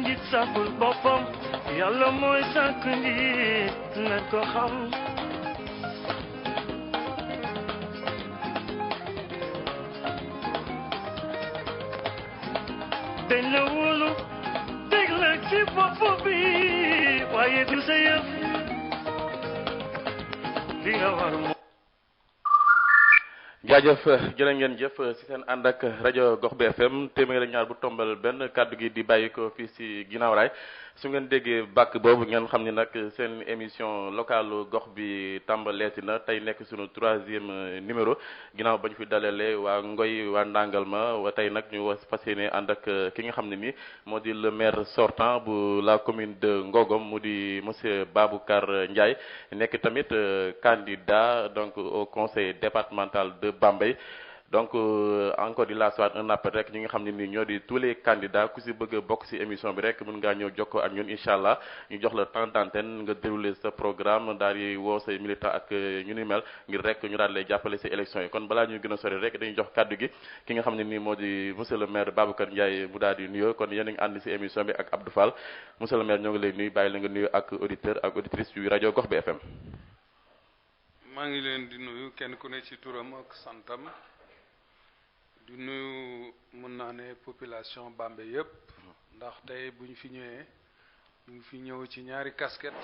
njiit sàkkul boppam yàlla mooy sàkk njiit na ko xam dañ la wóolu dégg la ci bopp bi waaye du sa yëf li nga war mo jaajëf jërë ngeen jëf si seen ànd ak rajo Gox bi FM téeméer ak ñaar bu tombal benn kàddu gi di bàyyi ko fii si ginnaaw raay su ngeen déggee bàkk boobu ngeen xam ni nag seen émission locale gox bi tàmbaleeti na tey nekk sunu 3e numéro ginnaaw ba ñu fi dalalee waa Ngoy waa Ndangalma wa tey nag ñu fas yéene ànd ak ki nga xam ne ni moo di le maire sortant bu la commune de Ngogom mu di monsieur Baboucar Ndiaye nekk tamit candidat donc au conseil départemental de Bambey donc encore di la soit un appel rek ñi nga xam ne nii ñoo di tous les candidats ku si bëgg a bokk si émission bi rek mën ngaa ñëw jokkoo ak ñun incha allah ñu jox la temps d'antenne nga dérouler sa programme daal di woo say militants ak ñu ni mel ngir rek ñu daal lay jàppale si élection yi kon balaa ñuy gën a sori rek dañuy jox kàddu gi ki nga xam ne nii moo di monsieur le maire Baboucar Ndiaye mu daal di nuyoo kon yéen a ngi ànd si émission bi ak Abdou Fall monsieur le maire ñoo ngi lay nuyu bàyyi la nga nuyu ak auditeur ak auditrice yu rajo Gox bi FM. maa ngi leen di nuyu kenn ku ne ci turam ak santam di nuyu mën naa ne population Bambey yëpp ndax tey bu ñu fi ñëwee ñu ngi fi ñëw ci ñaari casquette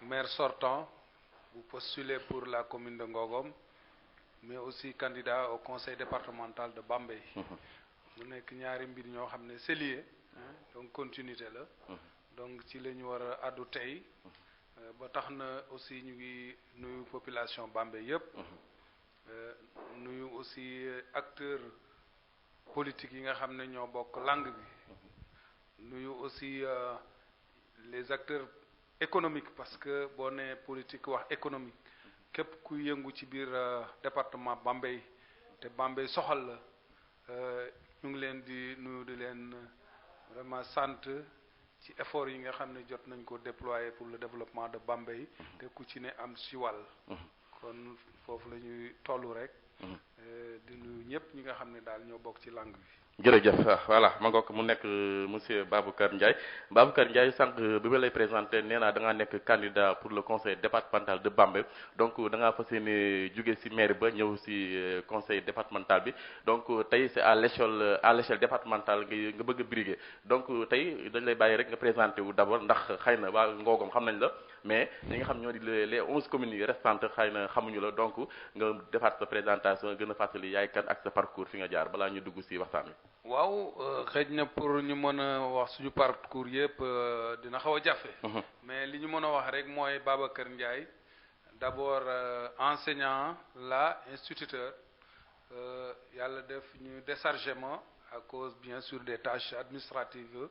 maire sortant bu postuler pour la commune de Ngogom mais aussi candidat au conseil départemental de Bambey mu nekk ñaari mbir ñoo xam ne c'est lié donc continuité la donc ci la ñu war a addu tey ba tax na aussi ñu ngi nuyu population Bambey yëpp nuyu aussi acteurs politiques yi nga xam ne ñoo bokk langue bi nuyu aussi les acteurs économiques parce que boo nee politique wax économique képp ku yëngu ci biir département Bambey te Bambey soxal la ñu ngi leen di nuyu di leen vraiment sant ci effort yi nga xam ne jot nañ ko déployer pour le développement de Bambey te ku ci ne am si wàll kon foofu la ñuy tollu rek di nuyu ñëpp ñi nga xam ne daal ñoo bokk ci langue bi. jërëjëf voilà ma ngoog mu nekk monsieur Baboucar Ndiaye Baboucar Ndiaye sànq bi ma lay présenté nee naa da ngaa nekk candidat pour le conseil départemental de Bambey donc da ngaa fas yéene jóge si maire ba ñëw si conseil départemental bi donc tey c'est à l'échelle départementale nga bëgg a briguer donc tey dañ lay bàyyi rek nga présenté wu d'abord ndax xëy na waa Ngogom xam nañ la mais ñi nga xam ñoo di les 11 communes yi restantes xëy na xamuñu la donc nga defaat sa présentation gën a fàttali yaay kan ak sa parcours fi nga jaar balaa ñu dugg si waxtaan wi. waaw xëj na pour ñu mën a wax suñu parcours yëpp dina xaw a jafe. mais li ñu mën a wax rek mooy Baboucar Ndiaye d'abord enseignant la instituteur yàlla def ñu déchargé ma à cause bien sûr des tâches administratives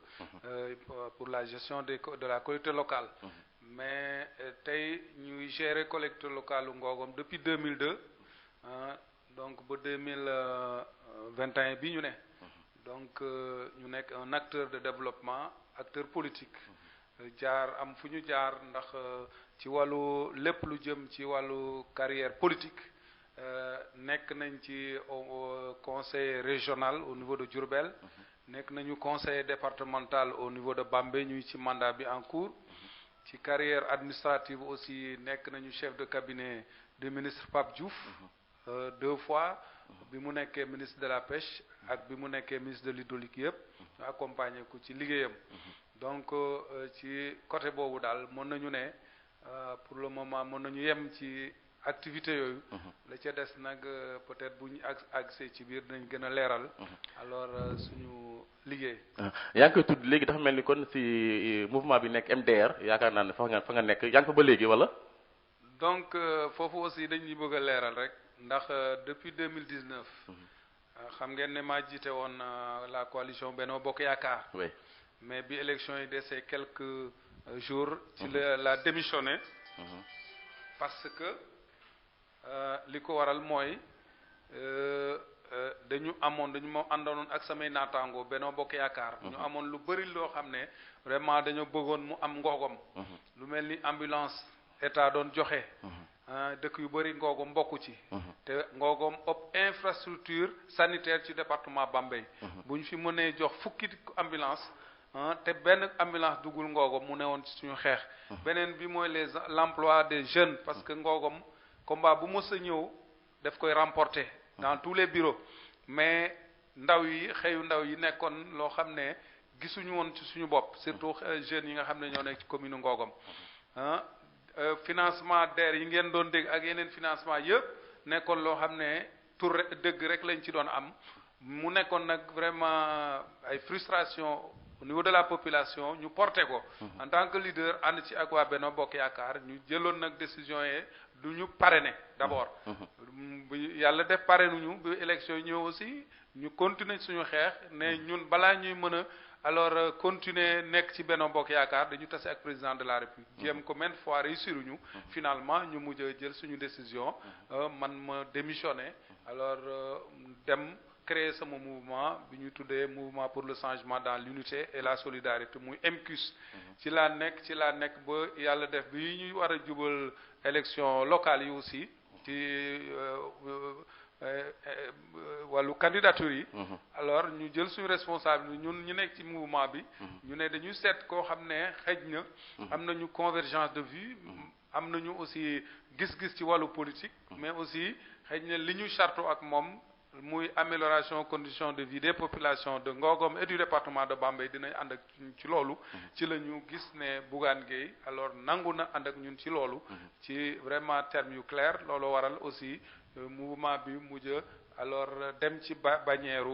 pour la gestion de la collectivité locale. mais tey ñuy gérer collectivité locale u Ngogom depuis 2002 donc ba 2021 bi ñu ne. donc ñu nekk un acteur de développement acteur politique jaar am fu ñu jaar ndax ci wàllu lépp lu jëm ci wàllu carrière politique nekk nañ ci conseil régional au niveau de Diourbel nekk nañu conseil départemental au niveau de Bambey ñuy ci mandat bi en cours ci carrière administrative aussi nekk nañu chef de cabinet du ministre Pape Diouf 2 fois bi mu nekkee ministre de la pêche ak bi mu nekkee ministre de l'hydraulique yëpp ñu accompagner ko ci liggéeyam donc ci côté boobu daal mën nañu ne pour le moment mën nañu yem ci activité yooyu la ca des nag peut-être bu ñu accès ci biir dinañ gën a leeral alors suñu liggéey yaa ngi koy tudd léegi dafa mel ni kon si mouvement bi nekk MDR yaakaar naa ne fa nga nekk yaa ngi fa ba léegi wala donc foofu aussi dañuy bëgg a leeral rek ndax depuis 2019 xam ngeen ne maa jiite woon la coalition Benno Bokk Yaakaar oui mais bi élection yi desee quelques jours ci la démissionné parce que li ko waral mooy dañu ma àndoon ak samay naataango Benno Bokk Yaakaar ñu amoon lu bëri loo xam ne vraiment dañoo bëggoon mu am Ngogom lu mel ni ambulance état doon joxe dëkk yu bëri Ngogom bokku ci te Ngogom ëpp infrastructure sanitaire ci département Bambey bu ñu fi mënee jox fukki ambulance te benn ambulance duggul Ngogom mu ne woon ci suñu xeex beneen bi mooy l'emploi des jeunes parce que Ngogom combat bu mës a ñëw daf koy remporter dans tous les bureaux mais ndaw yi xëyu ndaw yi nekkoon loo xam ne gisuñu woon ci suñu bopp surtout jeunes yi nga xam ne ñoo nekk ci commune Ngogom financement DER yi ngeen doon dégg ak yeneen financement yëpp nekkoon loo xam ne tur dëgg rek lañ ci doon am mu nekkoon nag vraiment ay frustration au niveau de la population ñu porté ko en tant que leader ànd ci ak waa Benno Bokk Yaakaar ñu jëloon nag décision yi du ñu parrainer d'abord bu yàlla def parrainuñu bu élection yi ñëw aussi ñu continuer suñu xeex ne ñun balaa ñuy mën a alors continuer nekk ci Benno Bokk Yaakaar dañu tase ak président de la République jéem ko maintes fois réussir ñu finalement ñu mujj a jël suñu décision man ma démissionné alors dem créer sama mouvement bi ñu tuddee mouvement pour le changement dans l'unité et la solidarité muy MCUS ci laa nekk ba yàlla def bi ñuy war a jubal élection locale yi aussi ci wàllu candidature yi alors ñu jël suñu responsable ñun ñu nekk ci mouvement bi ñu ne dañuy seet koo xam ne xëj na am nañu convergence de vue am nañu aussi gis-gis ci wàllu politique mais aussi xëj na li ñu charto ak moom muy amélioration conditions de vie des populations de Ngogom et du département de Bambey dinañ ànd ak ci loolu ci la ñu gis ne Bougane Gueye alors nangu na ànd ak ñun ci loolu ci vraiment termes yu clair loolu waral aussi mouvement bi mujj alors dem ci bannière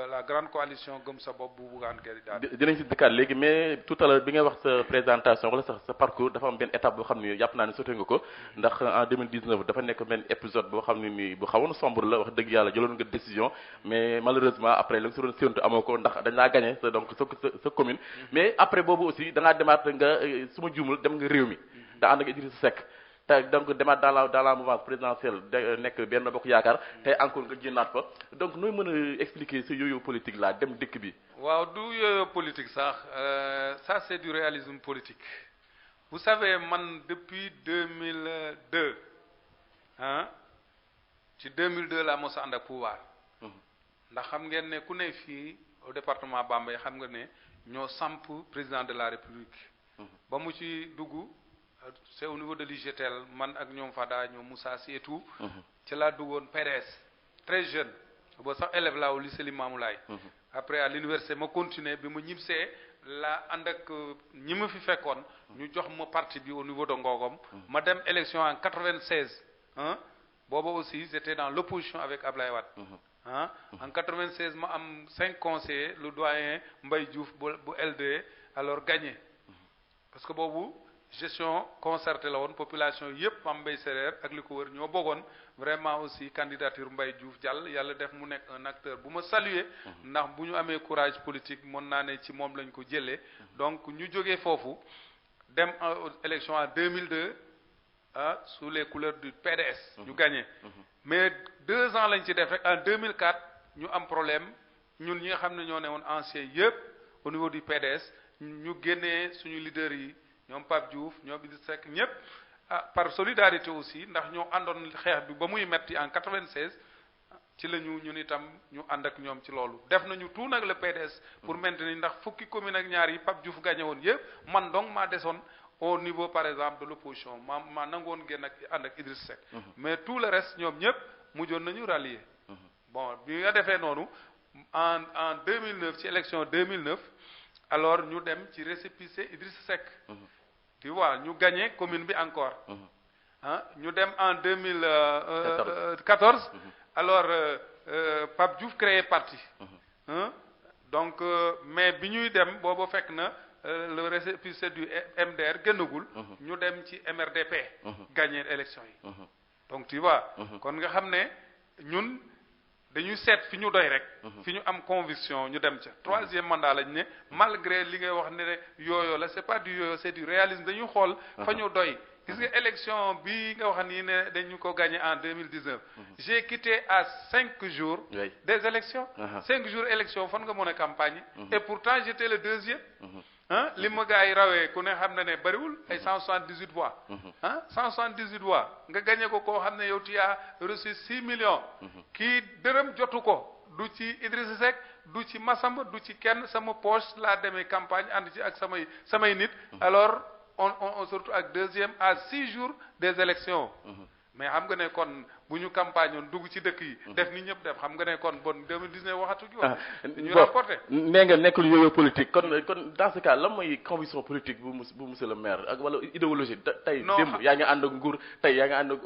la grande coalition Gëm sa bopp bu Bougane Gueye daal. dinañ si dikkaat léegi mais tout à l'heure bi nga wax sa présentation wala sa parcours dafa am benn étape boo xam ne yàpp naa ne sote nga ko ndax en 2019 dafa nekk benn épisode boo xam ne nii bu xawoon sombre la wax dëgg yàlla jëloon nga décision mais malheureusement après la nga si doon séntu amoo ko ndax dañ laa gagné donc sa commune mais après boobu aussi da ngaa demaat nga su ma juumul dem nga réew mi da ànd ak Idrissa Seck te donc demaat dans la mouvance présidentielle nekk Benno Bokk Yaakaar tey encore nga génnaat fa donc nooy mën a expliquer ce yo-yo politique là dem dëkk bi. waaw du yo-yo politique sax ça c'est du réalisme politique vous savez man depuis 2002 ci 2002 laa mos a ànd ak pouvoir ndax xam ngeen ne ku ne fii au département Bambey xam nga ne ñoo samp président de la République ba mu ci dugg. C'est au niveau de l'UGTL man ak ñoom Fada ñoom Moussa Sy et tout ci laa duggoon PDS très jeune boo sax élève laa au lycée Limamoulaye après à l'université ma continuer bi ma ñibsee la ànd ak ñi ma fi fekkoon ñu jox ma parti bi au niveau de Ngogom ma dem élection en 96 booba aussi j'étais dans l'opposition avec Ablaye Wade en 96 ma am 5 conseillers le doyen Mbaye Diouf bu LD alors gagné parce que boobu gestion concertée la woon population yëpp Bambey Sereer ak li ko wër ñoo bëggoon vraiment aussi candidature Mbaye Diouf jàll yàlla def mu nekk un acteur bu ma saluer ndax bu ñu amee courage politique mën naa ne ci moom lañ ko jëlee donc ñu jógee foofu dem élection en 2002 sous les couleurs du PDS ñu gagné mais 2 ans lañ ci def rek en 2004 ñu am problème ñun ñi nga xam ne ñoo ne woon ancien yëpp au niveau du PDS ñu génnee suñu leaders yi ñoom Pape Diouf ñoom Idrissa Seck ñëpp par solidarité aussi ndax ñoo àndoon xeex bi ba muy metti en 96 ci la ñun itam ñu ànd ak ñoom ci loolu def nañu tout nag le PDS pour maintenir ndax fukki commune ak ñaar yi Pape Diouf gagné woon yëpp man donc maa desoon au niveau par exemple de l'opposition maa nangoon génn ak ànd ak Idrissa Seck mais tout le reste ñoom ñëpp mujjoon nañu rallier bon bi nga defee noonu en 2009 ci élection 2009 alors ñu dem ci récépissé Idrissa Seck tu vois ñu gagné commune bi encore ñu dem en 2014 alors Pape Diouf créé parti donc mais bi ñuy dem booba fekk na le récépissé du MDR génnagul ñu dem ci MRDP gagné élection yi donc tu vois kon nga xam ne ñun dañuy seet fi ñu doy rek fi ñu am conviction ñu dem ca 3e mandat lañ ne malgré li ngay wax ne yooyo la c'est pas du yooyo c'est du réalisme dañuy xool fa ñu doy gis nga élection bi nga wax nii ne dañu ko gagné en 2019 j'ai quitté à 5 jours des élections 5 jours élections fan nga mën a campagne et pourtant j'étais le 2e ah li ma gars yi rawee ku ne xam na ne bariwul ay 178 voix. ah 178 voix nga gagné ko koo xam ne yow tu as reçu 6 millions. kii dërëm jotu ko du ci Idrissa Seck du ci Massamba du ci kenn sama poche laa demee campagne ànd ci ak samay nit. alors on se retrouve ak deuxième à 6 jours des élections. mais xam nga ne kon bu ñu campagne woon dugg ci dëkk yi. def ni ñëpp def xam nga ne kon bon 2019 waxatu gi woon. ñu rapporté. nee nga nekkul yooyu politique kon dans ce cas lan mooy conviction politique bu monsieur le maire ak wala idéologie tey démb yaa ngi ànd ak nguur tey yaa ngi ànd ak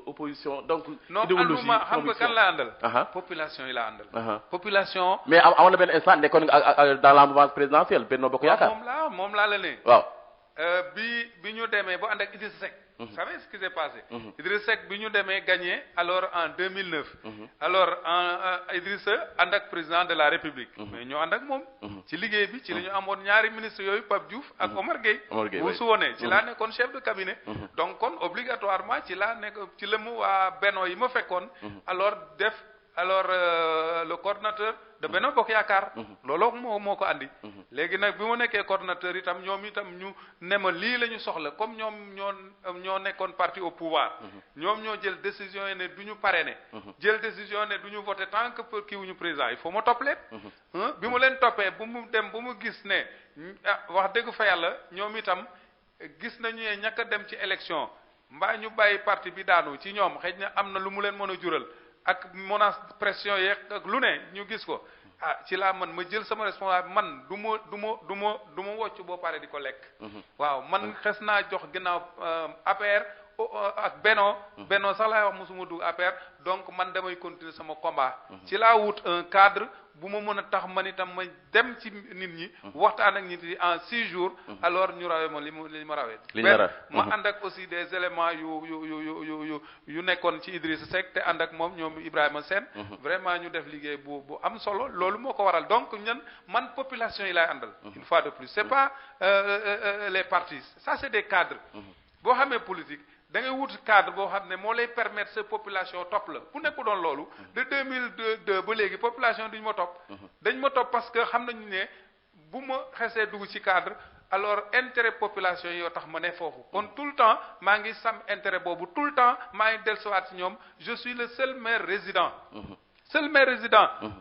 opposition donc. idéologie non xam nga kan laa àndal. population yi laa àndal. population. mais amoon na benn instant nekkoon nga dans la mouvance présidentielle Benno Bokk Yaakaar. moom laa la ne. waaw. bi ñu demee ba ànd ak Idrissa Seck. vous savez ce qui s'est passé. Idrissa Seck bi ñu demee gagné alors en 2009. alors Idrissa ànd ak président de la République. mais ñoo ànd ak moom. ci liggéey bi ci la ñu amoon ñaari ministres yooyu Pape Diouf ak Omar Gueye. bu su wonee ci laa nekkoon chef de cabinet. donc kon obligatoirement ci laa nekk ci la mu waa Benno yi ma fekkoon. alors def le coordonnateur de Benno Bokk Yaakaar. looloo moo ko andi. léegi nag bi mu nekkee coordonnateur itam ñoom itam ñu ne ma lii la ñu soxla comme ñoom ñoo nekkoon parti au pouvoir. ñoom ñoo jël décision yi ne du ñu parrainer. jël décision ne du ñu voter tant que pour kii wuñu président il faut ma topp leen. bi mu leen toppee bu mu gis ne wax dëgg fa yàlla ñoom itam gis nañu ne ñàkk a dem ci élection mbaa ñu bàyyi parti bi daanu ci ñoom xëy na am na lu mu leen mën a jural. ak menace pression yeeg ak lu ne ñu gis ko ci laa man ma jël sama responsable man du ma wocc boo pare di ko lekk. waaw man xes naa jox ginnaaw APR ak Benno sax laay wax mosuma dugg APR donc man damay continuer sama combat. ci laa wut un cadre bu ma mën a tax man itam ma dem ci nit ñi. waxtaan ak nit ñi en 6 jours. alors ñu rawee ma li ma rawee. ma ànd ak aussi des éléments yu nekkoon ci Idrissa Seck te ànd ak moom ñoom Ibrahima Sène. vraiment ñu def liggéey bu am solo loolu moo ko waral donc man population yi laay àndal. une fois de plus c'est pas les partis ça c'est des cadres. boo xamee politique. da ngay wut cadre boo xam ne moo lay permettre sa population topp la bu nekku doon loolu de 2002 ba léegi population duñu ma topp dañ ma topp parce que xam nañu ne bu ma xesee dugg ci cadre alors intérêt population yi yoo tax ma ne foofu kon tout le temps maa ngi sam intérêt boobu tout le temps maa ngi dellusiwaat ci ñoom je suis le seul maire résident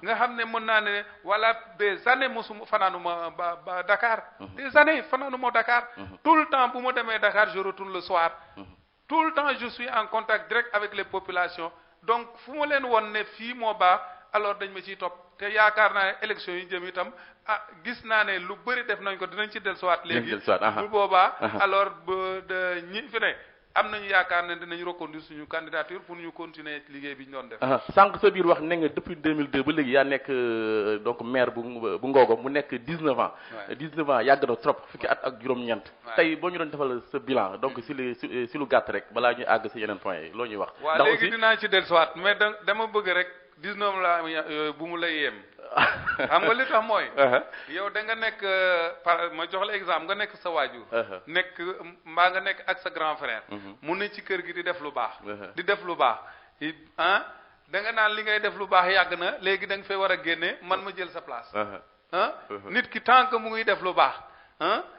nga xam ne mën naa ne voilà des années mosuma fanaanuma ba Dakar des années fanaanuma Dakar tout le temps bu ma demee Dakar je retourne le soir tout le temps je suis en contact direct avec les populations donc fu ma leen won ne fii moo baax alors dañ ma ciy topp te yaakaar naa ne élection yi jëm itam gis naa ne lu bëri def nañ ko dinañ ci dellusiwaat léegi bu boobaa alors de ñi fi ne am nañu yaakaar ne dinañ reconduire suñu candidature pour ñu continuer liggéey bi ñu doon def. sànq sa biir wax ne nga depuis 2002 ba léegi yaa nekk donc maire bu Ngogom mu nekk 19 ans. 19 ans yàgg na trop fukki at ak juróom-ñeent. tey boo ñu doon defal sa bilan donc si lu gàtt rek balaa ñuy àgg si yeneen points yi loo ñuy wax. ndax léegi dinaa ci dellusiwaat mais dama bëgg rek 19 la yooyu bu mu lay yem. xam nga li tax mooy. yow da nga nekk ma jox la exemple nga nekk sa waajur. nekk mbaa nga nekk ak sa grand frère. mu ne ci kër gi di def lu baax. da nga naan li ngay def lu baax yàgg na léegi da nga fay war a génne man ma jël sa place. nit ki tant que mu ngi def lu baax.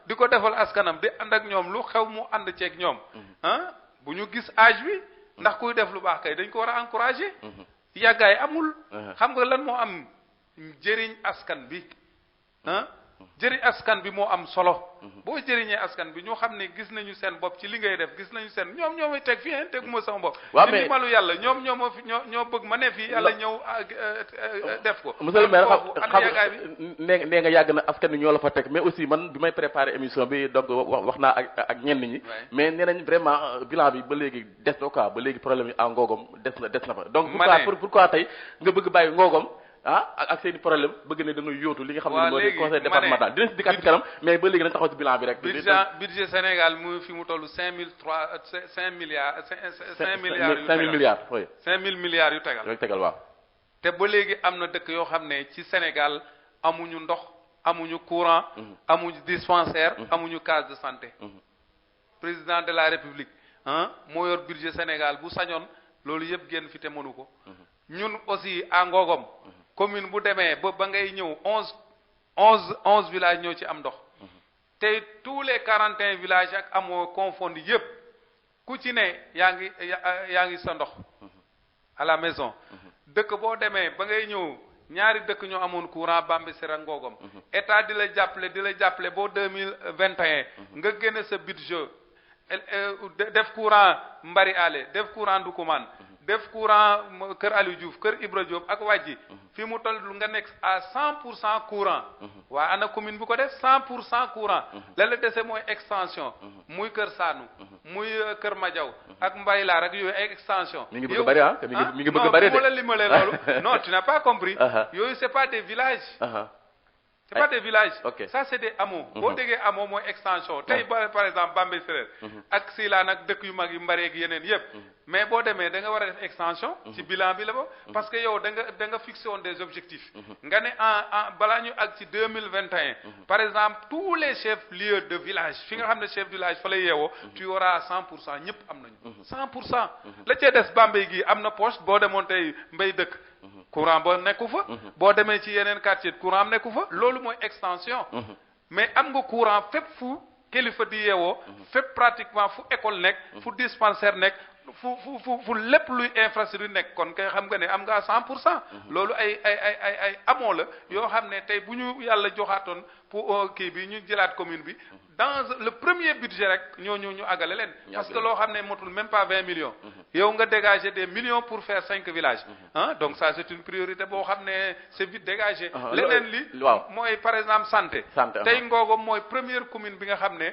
di ko defal askanam di ànd ak ñoom lu xew mu ànd ceeg ñoom. bu ñu gis âge bi. ndax kuy def lu baax kay dañ ko war a encourager. yàggaay amul. xam nga lan moo am. jëriñ askan bi jëriñ askan bi moo am solo boo jëriñee askan bi ñoo xam ne gis nañu seen bopp ci li ngay def gis nañu seen ñoom ñoo may teg fii teguma sama bopp ci malu yàlla ñoom ñoo bëgg ma ne fii yàlla ñëw def ko monsieur le maire xam nee nga yàgg na askan bi ñoo la fa teg mais aussi man bi may préparer émission bi donc wax naa ak ñenn ñi mais nee nañ vraiment bilan bi ba léegi des na quoi ba léegi problème yi à Ngogom des na fa donc pourquoi tey nga bëgg bàyyi Ngogom ak seen problème bëgg ne da nga yóotu li nga xam ne moo di conseil départemental dinañ si dikkaat ci kanam mais ba léegi dañ taxaw ci bilan bi rek budget Sénégal mu fi mu toll 5 milliards 5 milliards yu tegal waaw te ba léegi am na dëkk yoo xam ne ci Sénégal amuñu ndox amuñu courant amuñu dispensaire amuñu case de santé président de la République moo yor budget Sénégal bu sañoon loolu yëpp génn fi te mënu ko ñun aussi à Ngogom commune bu demee ba ngay ñëw 11 villages ñoo ci am ndox tey tous les 41 villages ak amoo confondu yépp ku ci ne yaa ngi sa ndox à la maison dëkk boo demee ba ngay ñëw ñaari dëkk ñoo amoon courant Bambilor ak Ngogom état di la jàppale boo 2021 nga génne sa budget def courant Mbari Ale def courant Ndoukoumane def courant Kër Aliou Diouf Kër Ibra Diop ak Wadji fi mu toll nga nekk à 100% courant waa ana commune bu ko def 100% courant la dese mooy extension muy Kër Sanu muy Kër Madiaw ak Mbayla rek yooyu ay extension mi ngi bëgg a bëri ah mi ngi bëgg a bëri de la limale loolu non tu n'as pas compris yooyu c'est pas des villages c'est pas des villages ça c'est des hameaux boo déggee hameau mooy extension tey par exemple Bambilor ak Silane ak dëkk yu mag yu Mbare ak yeneen yépp mais boo demee da nga war a def extension ci bilan bi la ba parce que yow da nga fixé woon des objectifs nga ne en balaa ñu ak ci 2021 par exemple tous les chefs lieux de village fi nga xam ne chef de village fa lay yeewoo tu auras 100% ñëpp am nañu 100% la cee des Bambey gi am na poche boo demoon tey mbay dëkk courant ba nekku fa boo demee ci yeneen quartier courant am nekku fa loolu mooy extension mais am nga courant fépp fu kilifa di yeewoo fépp pratiquement fu école nekk fu dispensaire nekk fu lépp luy infrastructure nekk kon kay xam nga ne am nga 100% loolu ay amoo la yoo xam ne tey bu ñu yàlla joxaatoon pour kii bi ñu jëlaat commune bi dans le premier budget rek ñu àggale leen parce que loo xam ne motul même pas 20 millions yow nga dégager des millions pour faire 5 villages donc ça c'est une priorité boo xam ne c'est vite dégagé leneen li mooy par exemple santé tey Ngogom mooy première commune bi nga xam ne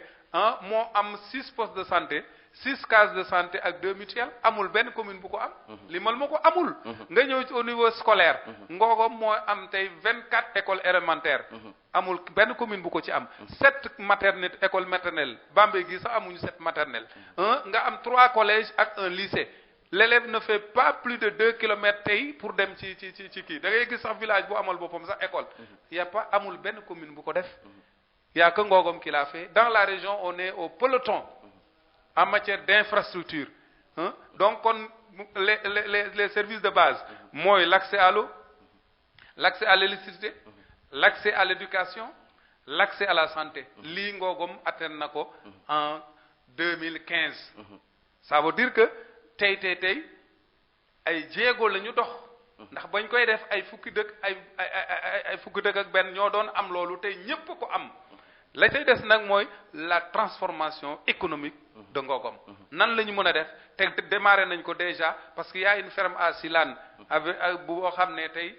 moo am 6 postes de santé 6 cases de santé ak 2 mutuelles amul benn commune bu ko am limal ma ko amul nga ñëw ci au niveau scolaire Ngogom moo am tey 24 écoles élémentaires amul benn commune bu ko ci am 7 maternité école maternelle Bambey gi sax amuñu 7 maternelle nga am 3 collèges ak un lycée l'élève ne fait pas plus de 2 kilomètres tey pour dem ci kii da ngay gis sax village bu amal boppam sax école y a pas amul benn commune bu ko def y a que Ngogom qui l'a fait dans la région on est au peloton en matière d'infrastructure donc kon les services de base mooy l'accès à l'eau l'accès à l'électricité l'accès à l'éducation l'accès à la santé lii Ngogom atteindre na ko en 2015 ça veut dire que tey ay jéego la ñu dox ndax bañ koy def ay fukki dëkk ay fukki dëkk ak benn ñoo doon am loolu tey ñépp ko am la tey des nag mooy la transformation économique de Ngogom nan la ñu mën a def te démarré nañ ko déjà parce que y a une ferme à Silane avec boo xam ne tey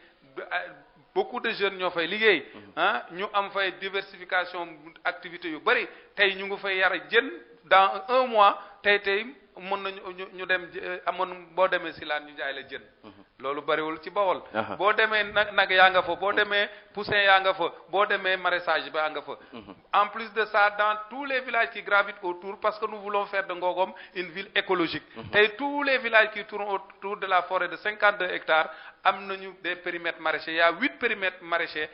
beaucoup de jeunes ñoo fay liggéey ñu am fay diversification activité yu bari tey ñu ngi fay yar jën dans 1 mois tey mën nañu ñu dem amoon boo demee Silane ñu jaay la jën loolu bariwul ci Bawol boo demee nag yaa nga fa boo demee poussin yaa nga fa boo demee maraîchage ba nga fa en plus de ça dans tous les villages qui gravitent autour parce que nous voulons faire de Ngogom une ville écologique tey tous les villages qui tournent autour de la forêt de 52 hectares am nañu des périmètres maraîchers il y a 8 périmètres maraîchers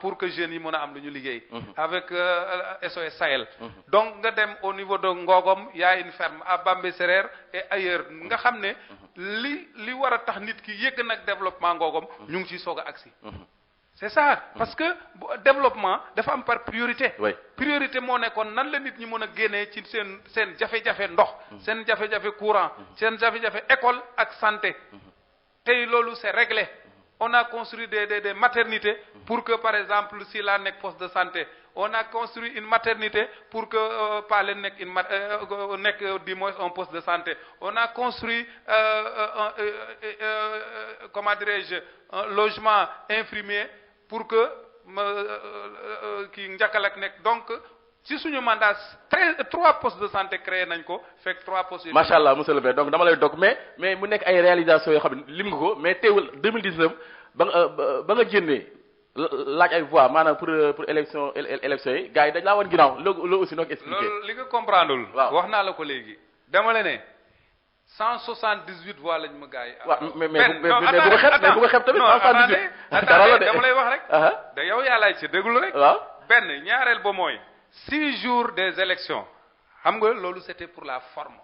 pour que jeunes yi mën a am lu ñu liggéey avec SOS Sahel donc nga dem au niveau de Ngogom il y a une ferme à Bambilor et ailleurs nga xam ne li war a tax nit ki yëgg nag développement Ngogom ñu ngi ciy soog a agsi c'est ça parce que développement dafa am par priorité priorité moo nekkoon nan la nit ñi mën a génnee ci seen jafe-jafe ndox seen jafe-jafe courant seen jafe-jafe école ak santé tey loolu c'est réglé on a construit des maternités pour que par exemple si la nekk poste de santé on a construit une maternité pour que Palen nekk nekk du moins un poste de santé on a construit comment dirais-je un logement infirmier pour que kii Njakalak nekk donc ci suñu mandat 3 postes de santé créé nañ ko fekk 3 postes. macha allah monsieur le maire donc dama lay dog mais mu nekk ay réalisations yoo xam ne lim nga ko mais teewul 2019 ba nga génnee laaj ay voix maanaam pour élection yi gars yi dañ laa woon ginnaaw loolu aussi noo ko expliqué. loolu li nga comprendre lul. waaw wax naa la ko léegi. dama la ne 178 voix lañ ma gars yi. waaw mais bu ko xeeb tamit. 178 dama lay wax rek. da yow yaa laaj ci déglu rek. waaw benn ñaareel ba mooy. 6 jours des élections xam nga loolu c'était pour la forme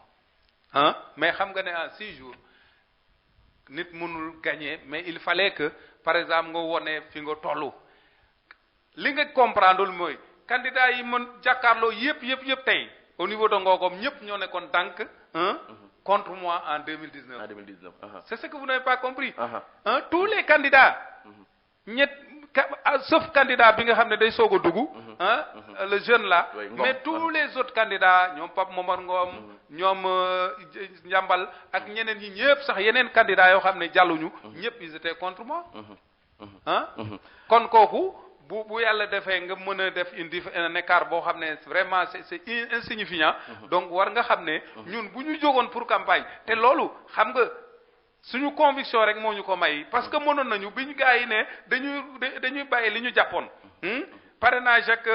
mais xam nga ne en 6 jours nit mënul gagner mais il fallait que par exemple nga wone fi nga tollu li nga comprendre mooy candidat yi mën jàkkaarloo yëpp tey au niveau de Ngogom ñëpp ñoo nekkoon dànk contre moi en 2019. En 2019. C'est ce que vous n'avez pas compris. Tous les candidats sauf candidat bi nga xam ne day soog a dugg le jeune là mais tous les autres candidats ñoom Pape Momar Ngom ñoom Njambal ak ñeneen ñi ñëpp sax yeneen candidats yoo xam ne jàlluñu ñëpp ils étaient contre moi kon kooku bu yàlla defee nga mën a def un écart boo xam ne vraiment c'est insignifiant donc war nga xam ne ñun bu ñu jógoon pour campagne te loolu xam nga suñu conviction rek moo ñu ko may parce que mënoon nañu bi ñu gars yi ne dañuy bàyyi li ñu jàppoon parrainage ak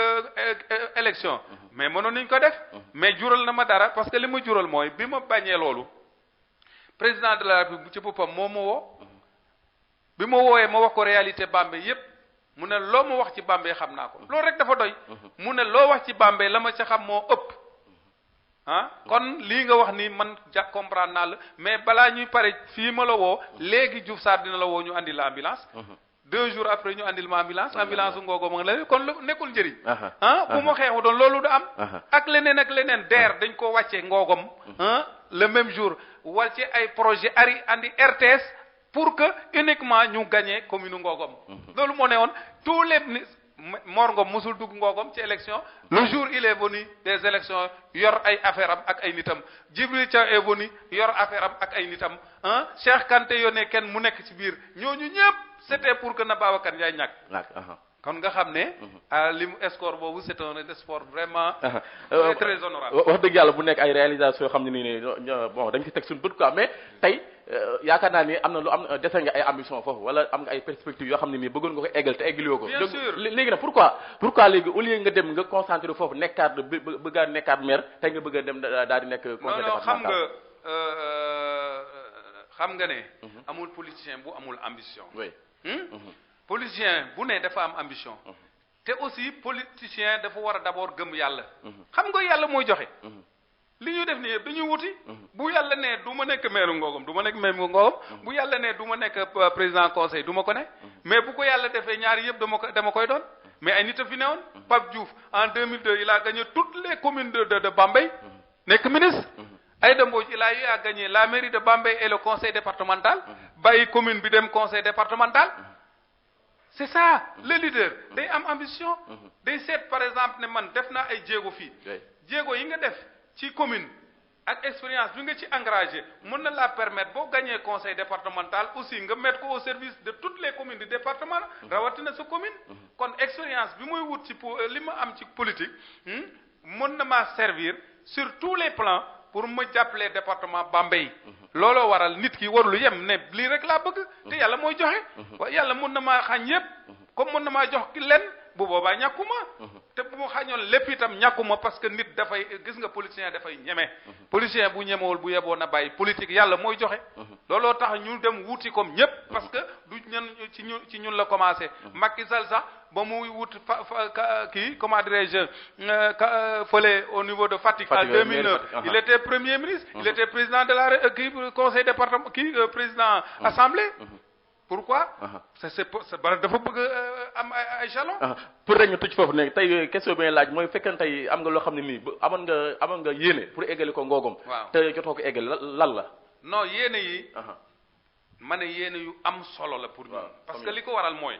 élection mais mënoon nañu ko def mais jural na ma dara parce que li ma jural mooy bi ma bañee loolu président de la République ci boppam moo ma woo bi ma woowee ma wax ko réalité Bambey yépp mu ne loo ma wax ci Bambey xam naa ko loolu rek dafa doy mu ne loo wax ci Bambey la ma ca xam moo ëpp kon lii nga wax ni man comprendre naa la mais balaa ñuy pare fii ma la woo léegi Diouf Sarr dina la woo ñu andi la ambulance 2 jours après ñu andil ma ambulance u Ngogom ma la kon nekkul njëriñ bu ma xeexu doon loolu du am ak leneen DER dañ ko wàcce Ngogom le même jour wàcce ay projet andi RTS pour que uniquement ñu gagner commune Ngogom loolu moo ne woon tous les Mor Ngom musul dugg Ngogom ci élection le jour il est venu des élections yor ay affaire am ak ay nitam Djibril Thiaw est venu yor affaire am ak ay nitam Cheikh Kanté yónnee kenn mu nekk ci biir ñooñu ñëpp c'était pour que na Babacar Ndiaye ñàkk kon nga xam ne li mu score boobu c'est un sport vraiment très honorable wax dëgg yàlla bu nekk ay réalisation yoo xam ne nii bon dañ ci teg suñu bët quoi mais tey yaakaar naa ni am na lu am dese nga ay ambition foofu wala am nga ay perspectives yoo xam ne nii bëggoon nga ko eggal te eggaliwoo ko bien sûr léegi nag pourquoi léegi au lieu nga dem nga concentré foofu nekkaat bëgg a nekkaat maire tey nga bëgg a dem daal di nekk conseil départemental xam nga ne amul politicien bu amul ambition oui politicien bu ne dafa am ambition te aussi politicien dafa war a d'abord gëm yàlla xam nga yàlla mooy joxe li ñuy def nii yëpp dañuy wuti bu yàlla ne du ma nekk maire Ngogom du ma nekk maire Ngogom bu yàlla ne du ma nekk président conseil du ma ko ne mais bu ko yàlla defee ñaari yëpp dama koy doon mais ay nit a fi newoon Pape Diouf en 2002 il a gagné toutes les communes de Bambey nekk ministre Aïda Mbodj il a eu à gagner la mairie de Bambey et le conseil départemental bàyyi commune bi dem conseil départemental c'est ça le leader day am ambition day seet par exemple ne man def naa ay jéego fii jéego yi nga def ci commune ak expérience bi nga ci engagé mën na la permettre boo gagné conseil départemental aussi nga mettre ko au service de toutes les communes du département rawatina sa commune kon expérience bi muy wut ci li ma am ci politique mën na maa servir sur tous les plans pour ma jàppale département Bambey looloo waral nit ki warul yem ne lii rek laa bëgg te yàlla mooy joxe waaye yàlla mën na maa xañ yépp comme mën na maa jox ki len bu boobaa ñàkkuma te bu ma xañoon lépp itam ñàkkuma parce que nit dafay gis nga politicien dafay ñeme politicien bu ñemewul bu yeboo na bàyyi politique yàlla mooy joxe looloo tax ñu dem wuti comme ñépp parce que du ñun ci ñun la commencé Macky Sall sax ba muy wut kii comment dirais-je fële au niveau de Fatick en 2009 il était premier ministre il était président de la conseil département président assemblée pourquoi dafa bëgg am ay jalon pour rek ñu tëj foofu ne tey question bi laaj mooy fekkee tey am nga loo xam ne nii amoon nga yéene pour eggali ko Ngogom te jotoo ko eggali lan la non yéene yi ma ne yéene yu am solo la pour ñun parce que li ko waral mooy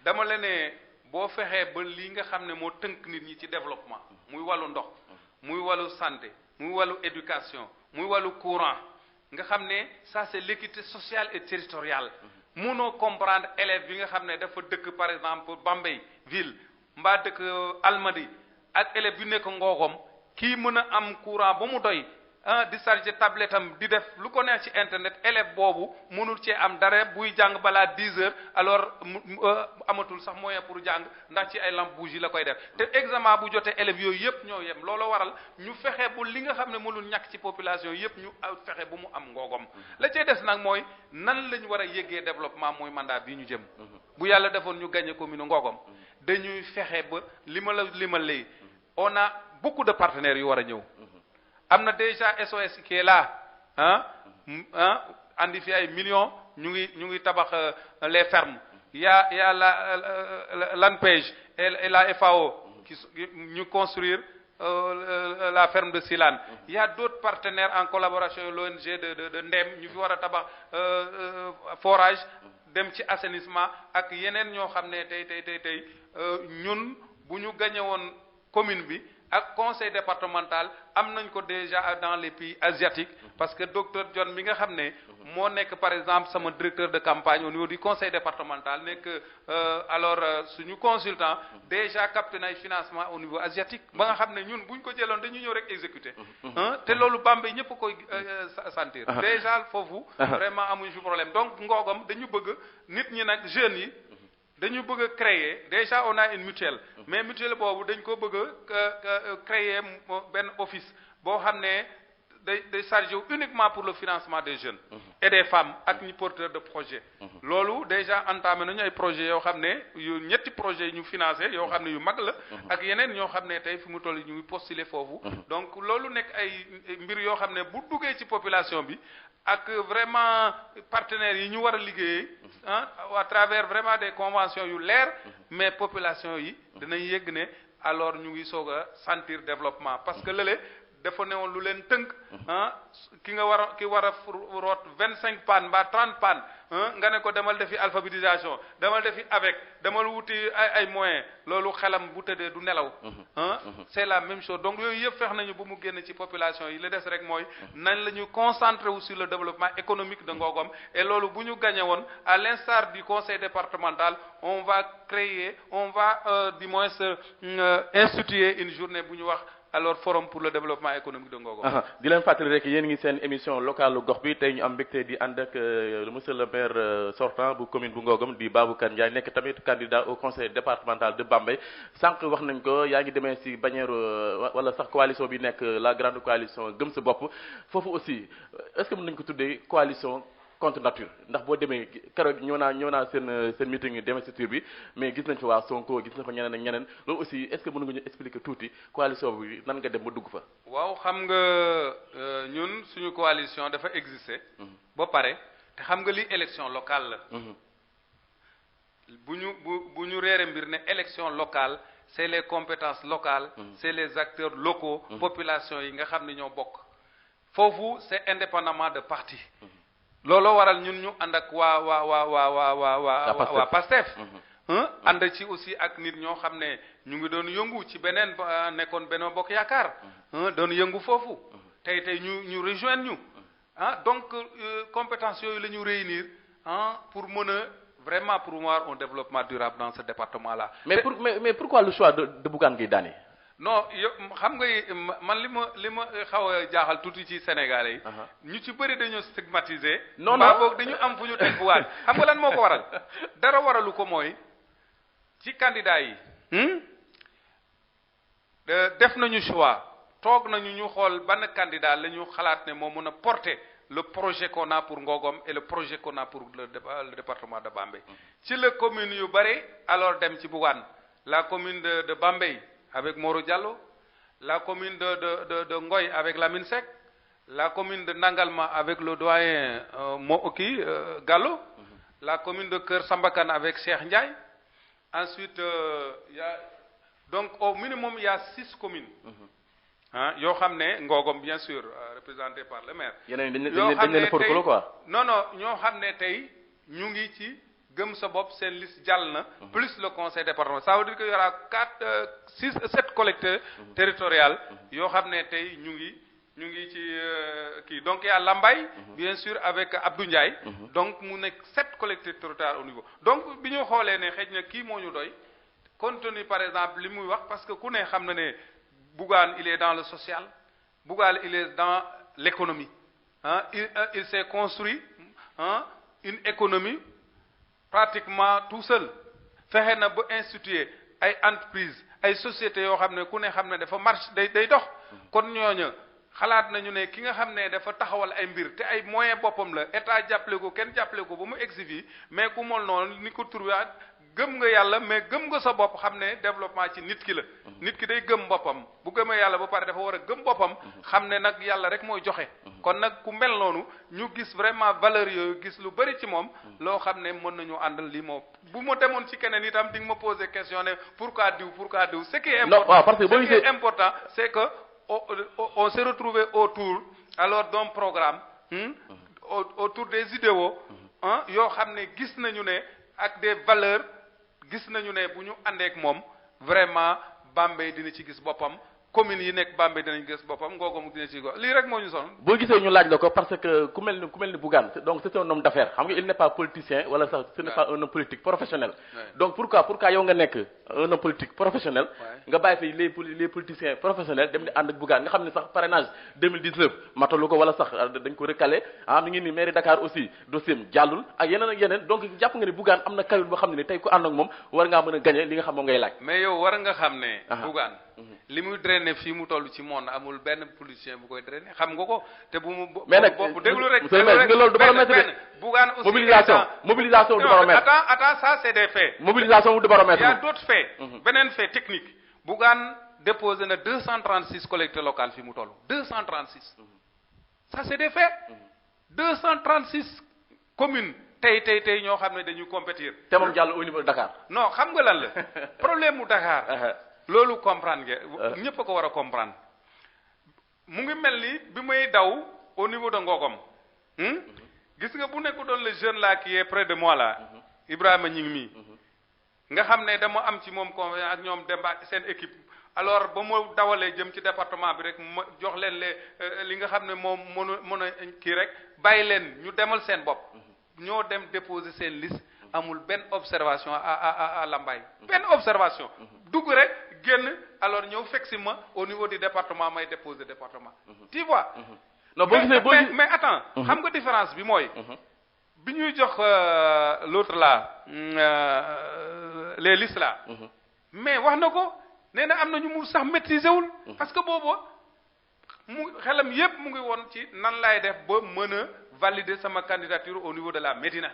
dama la ne boo fexee ba lii nga xam ne moo tënk nit ñi ci développement muy wàllu ndox muy wàllu santé muy wàllu éducation muy wàllu courant nga xam ne ça c'est l'équité sociale et territoriale munoo comprendre élève bi nga xam ne dafa dëkk par exemple Bambey ville mbaa dëkk Almadi ak élève bi nekk Ngogom kii mën a am courant ba mu doy di charger tablette am di def lu ko neex ci internet élève boobu mënul cee am dara buy jàng balaa 10 heures alors amatul sax moyen pour jàng ndax ci ay lampe bougie la koy def te examen bu jotee élèves yooyu yëpp ñoo yem looloo waral ñu fexe bu li nga xam ne mënul ñàkk ci population yëpp ñu fexe bu mu am Ngogom la cay des nag mooy nan lañ war a yëggee développement mooy mandat bii ñu jëm bu yàlla defoon ñu gagné commune Ngogom dañuy fexe ba li ma lay on a beaucoup de partenaires yu war a ñëw am na déjà SOS qui est là andi fi ay millions ñu ngi tabax les fermes y a l'ANPEJ et la FAO ñu construire la ferme de Silane. Il y a d'autres partenaires en collaboration avec l'ONG de Ndem ñu fi war a tabax forage dem ci assainissement ak yeneen ñoo xam ne tey ñun bu ñu gagné woon commune bi ak conseil départemental am nañ ko déjà dans les pays asiatiques parce que docteur John mi nga xam ne moo nekk par exemple sama directeur de campagne au niveau du conseil départemental nekk suñu consultant déjà capté na ay financement au niveau asiatique ba nga xam ne ñun buñ ko jëloon dañuy ñëw rek exécuter te loolu Bambey ñëpp koy sentir déjà foofu vraiment amuñu fi problème donc Ngogom dañu bëgg nit ñi nag jeunes yi dañu bëgg a créer déjà on a une mutuelle mais mutuelle boobu dañ ko bëgg a créer benn office boo xam ne day chargé uniquement pour le financement des jeunes et des femmes ak ñi porteurs de projet loolu déjà entamé nañu ay projets yoo xam ne yu ñetti projets yi ñu financé yoo xam ne yu mag la ak yeneen ñoo xam ne tey fi mu toll ñu ngi postuler foofu donc loolu nekk ay mbir yoo xam ne bu duggee ci population bi ak vraiment partenaires yi ñu war a liggéeyee à travers vraiment des conventions yu leer mais population yi dinañ yëgg ne alors ñu ngi soog a sentir développement parce que lële dafa newoon lu leen tënk ki war a root 25 pannes mbaa 30 pannes nga ne ko demal defi alphabétisation demal defi avec demal wuti ay moyens loolu xelam bu tëddee du nelaw c'est la même chose donc yooyu yëpp fex nañu bu mu génn ci population yi li des rek mooy nañ la ñu concentrer wu sur le développement économique de Ngogom et loolu bu ñu gagné woon à l'instar du conseil départemental on va du moins instituer une journée bu ñu wax alors forum pour le développement économique de Ngogom. di leen fàttali rek yéen ngi seen émission locale gox bi tey ñu am mbégte di ànd ak monsieur le maire sortant bu commune bu Ngogom di Baboucar Ndiaye nekk tamit candidat au conseil départemental de Bambey sànq wax nañ ko yaa ngi demee si bannière wala sax coalition bi nekk la grande coalition gëm sa bopp foofu aussi est-ce que mën nañu ko tuddee coalition contre nature ndax boo demee keroog ñëw naa seen meeting yi d'investiture bi mais gis nañ fa waa Sonko gis nañ fa ñeneen ak ñeneen loolu aussi est-ce que mën nga ñu expliquer tuuti coalition bi nan nga dem ba dugg fa. waaw xam nga ñun suñu coalition dafa exister. ba pare te xam nga li élection locale la. bu ñu réere mbir ne élection locale c'est les compétences locales. c'est les acteurs locaux. population yi nga xam ne ñoo bokk. foofu c'est indépendamment de parti. looloo waral ñun ñu ànd ak waa Pastef ànd ci aussi ak nit ñoo xam ne ñu ngi doon yëngu ci beneen nekkoon Benno Bokk Yaakaar doon yëngu foofu tey ñu rejoindre ñu donc compétences yooyu la ñu réunir pour mën a vraiment promouvoir un développement durable dans ce département là. mais pourquoi le choix de Bougane Gueye Dany? non xam nga man li ma xaw a jaaxal tuuti ci Sénégalais yi. ñu ci bëri dañoo stigmatiser. non boog dañu am fu ñu teg Bougane xam nga lan moo ko waral dara waralu ko mooy ci candidat yi. def nañu choix toog nañu ñu xool ban candidat la ñu xalaat ne moo mën a porter le projet qu'on a pour Ngogom et le projet qu'on a pour le département de Bambey. ci la commune yu bëri alors dem ci Bougane la commune de Bambey. avec Moro Diallo, la commune de Ngoy avec Lamine Seck, la commune de Nangalma avec le doyen Gallo, la commune de Keur Sambakan avec Cheikh Ndiaye. Ensuite, donc au minimum il y a 6 communes. yoo xam ne Ngogom bien sûr représenté par le maire. yoo xam ne tey quoi. non ñoo xam ne tey ñu ngi ci. gëm sa bopp seen liste jàll na plus le conseil départemental ça veut dire que y aura 7 collectivités territoriales yoo xam ne tey ñu ngi ci kii donc il y a Lambaye bien sûr avec Abdou Ndiaye donc mu nekk 7 collectivités territoriales au niveau donc bi ñu xoolee ne xëy na kii moo ñu doy compte tenu par exemple li muy wax parce que ku ne xam na ne Bougane il est dans le social Bougane il est dans l'économie il s'est construit une économie pratiquement tout seul fexe na ba instituer ay entreprises ay sociétés yoo xam ne ku ne xam ne dafa marche day dox kon ñooñu xalaat nañu ne ki nga xam ne dafa taxawal ay mbir te ay moyens boppam la état jàppale ko kenn jàppale ko ba mu egsi fii mais ku mol noonu ni ko trouvé gëm nga yàlla mais gëm nga sa bopp xam ne développement ci nit ki la nit ki day gëm boppam bu gëmee yàlla ba pare dafa war a gëm boppam xam ne nag yàlla rek mooy joxe kon nag ku mel noonu ñu gis vraiment valeur yooyu gis lu bëri ci moom loo xam ne mën nañu àndal lii moom bu ma demoon ci keneen itam di nga ma poser question ne pourquoi diw ce qui est important c'est que on s'est retrouvé autour alors d'un programme autour des idéaux yoo xam ne gis nañu ne ak des valeurs gis nañu ne bu ñu àndeek moom vraiment Bambey dina ci gis boppam commune yi nekk Bambey dinañ gis boppam Ngogom dina ci go lii rek moo ñu sonn. boo gisee ñu laaj la ko parce que ku mel ni Bougane donc c'est un homme d'affaires xam nga il n'est pas politicien wala sax ce n'est pas un homme politique professionnel. donc pourquoi yow nga nekk un homme politique professionnel. nga bàyyi fi les politiciens professionnels dem di ànd ak Bougane nga xam ne sax parrainage 2019 matalu ko wala sax dañ ko recalé mi ngi ni mairie Dakar aussi dossier am jàllul ak yeneen donc jàpp nga ni Bougane am na kayit boo xam ne ni tey ku ànd ak moom war ngaa mën a gagner li nga xam moom ngay laaj. mais yow war nga xam ne. Bougane li muy drainer fii mu toll ci monde amul benn politicien bu koy drainer xam nga ko te bu mu. mais nag bu déglu rek loolu du baromètre de Bougane aussi mobilisation du baromètre. attends ça c'est des faits. mobilisation du baromètre. Il y a d'autres faits. beneen fait technique. Bougane déposé na 236 collectivités locales fii mu toll 236. ça c'est des faits. 236 communes tey ñoo xam ne dañuy compétir. te moom jàll au niveau de Dakar. non xam nga lan la problème mu Dakar. loolu comprendre nga ñëpp a ko war a comprendre mu ngi mel ni bi may daw au niveau de Ngogom gis nga bu nekku doon le jeune là qui est près de moi là Ibrahima ñi ngi mii nga xam ne dama am ci moom confiance ak ñoom Demba seen équipe alors ba ma dawalee jëm ci département bi rek ma jox leen li nga xam ne moom mën a kii rek bàyyi leen ñu demal seen bopp ñoo dem déposer seen liste amul benn observation à Lambaye benn observation dugg rek génn alors ñëw fekk si ma au niveau du département may déposer département tu vois non mais attends xam nga différence bi mooy bi ñuy jox l'autre là les listes là mais wax na ko nee na am na ñu mu sax maîtriser wul parce que boobu mu xelam yépp mu ngi woon ci nan laay def ba mën a valider sama candidature au niveau de la Médina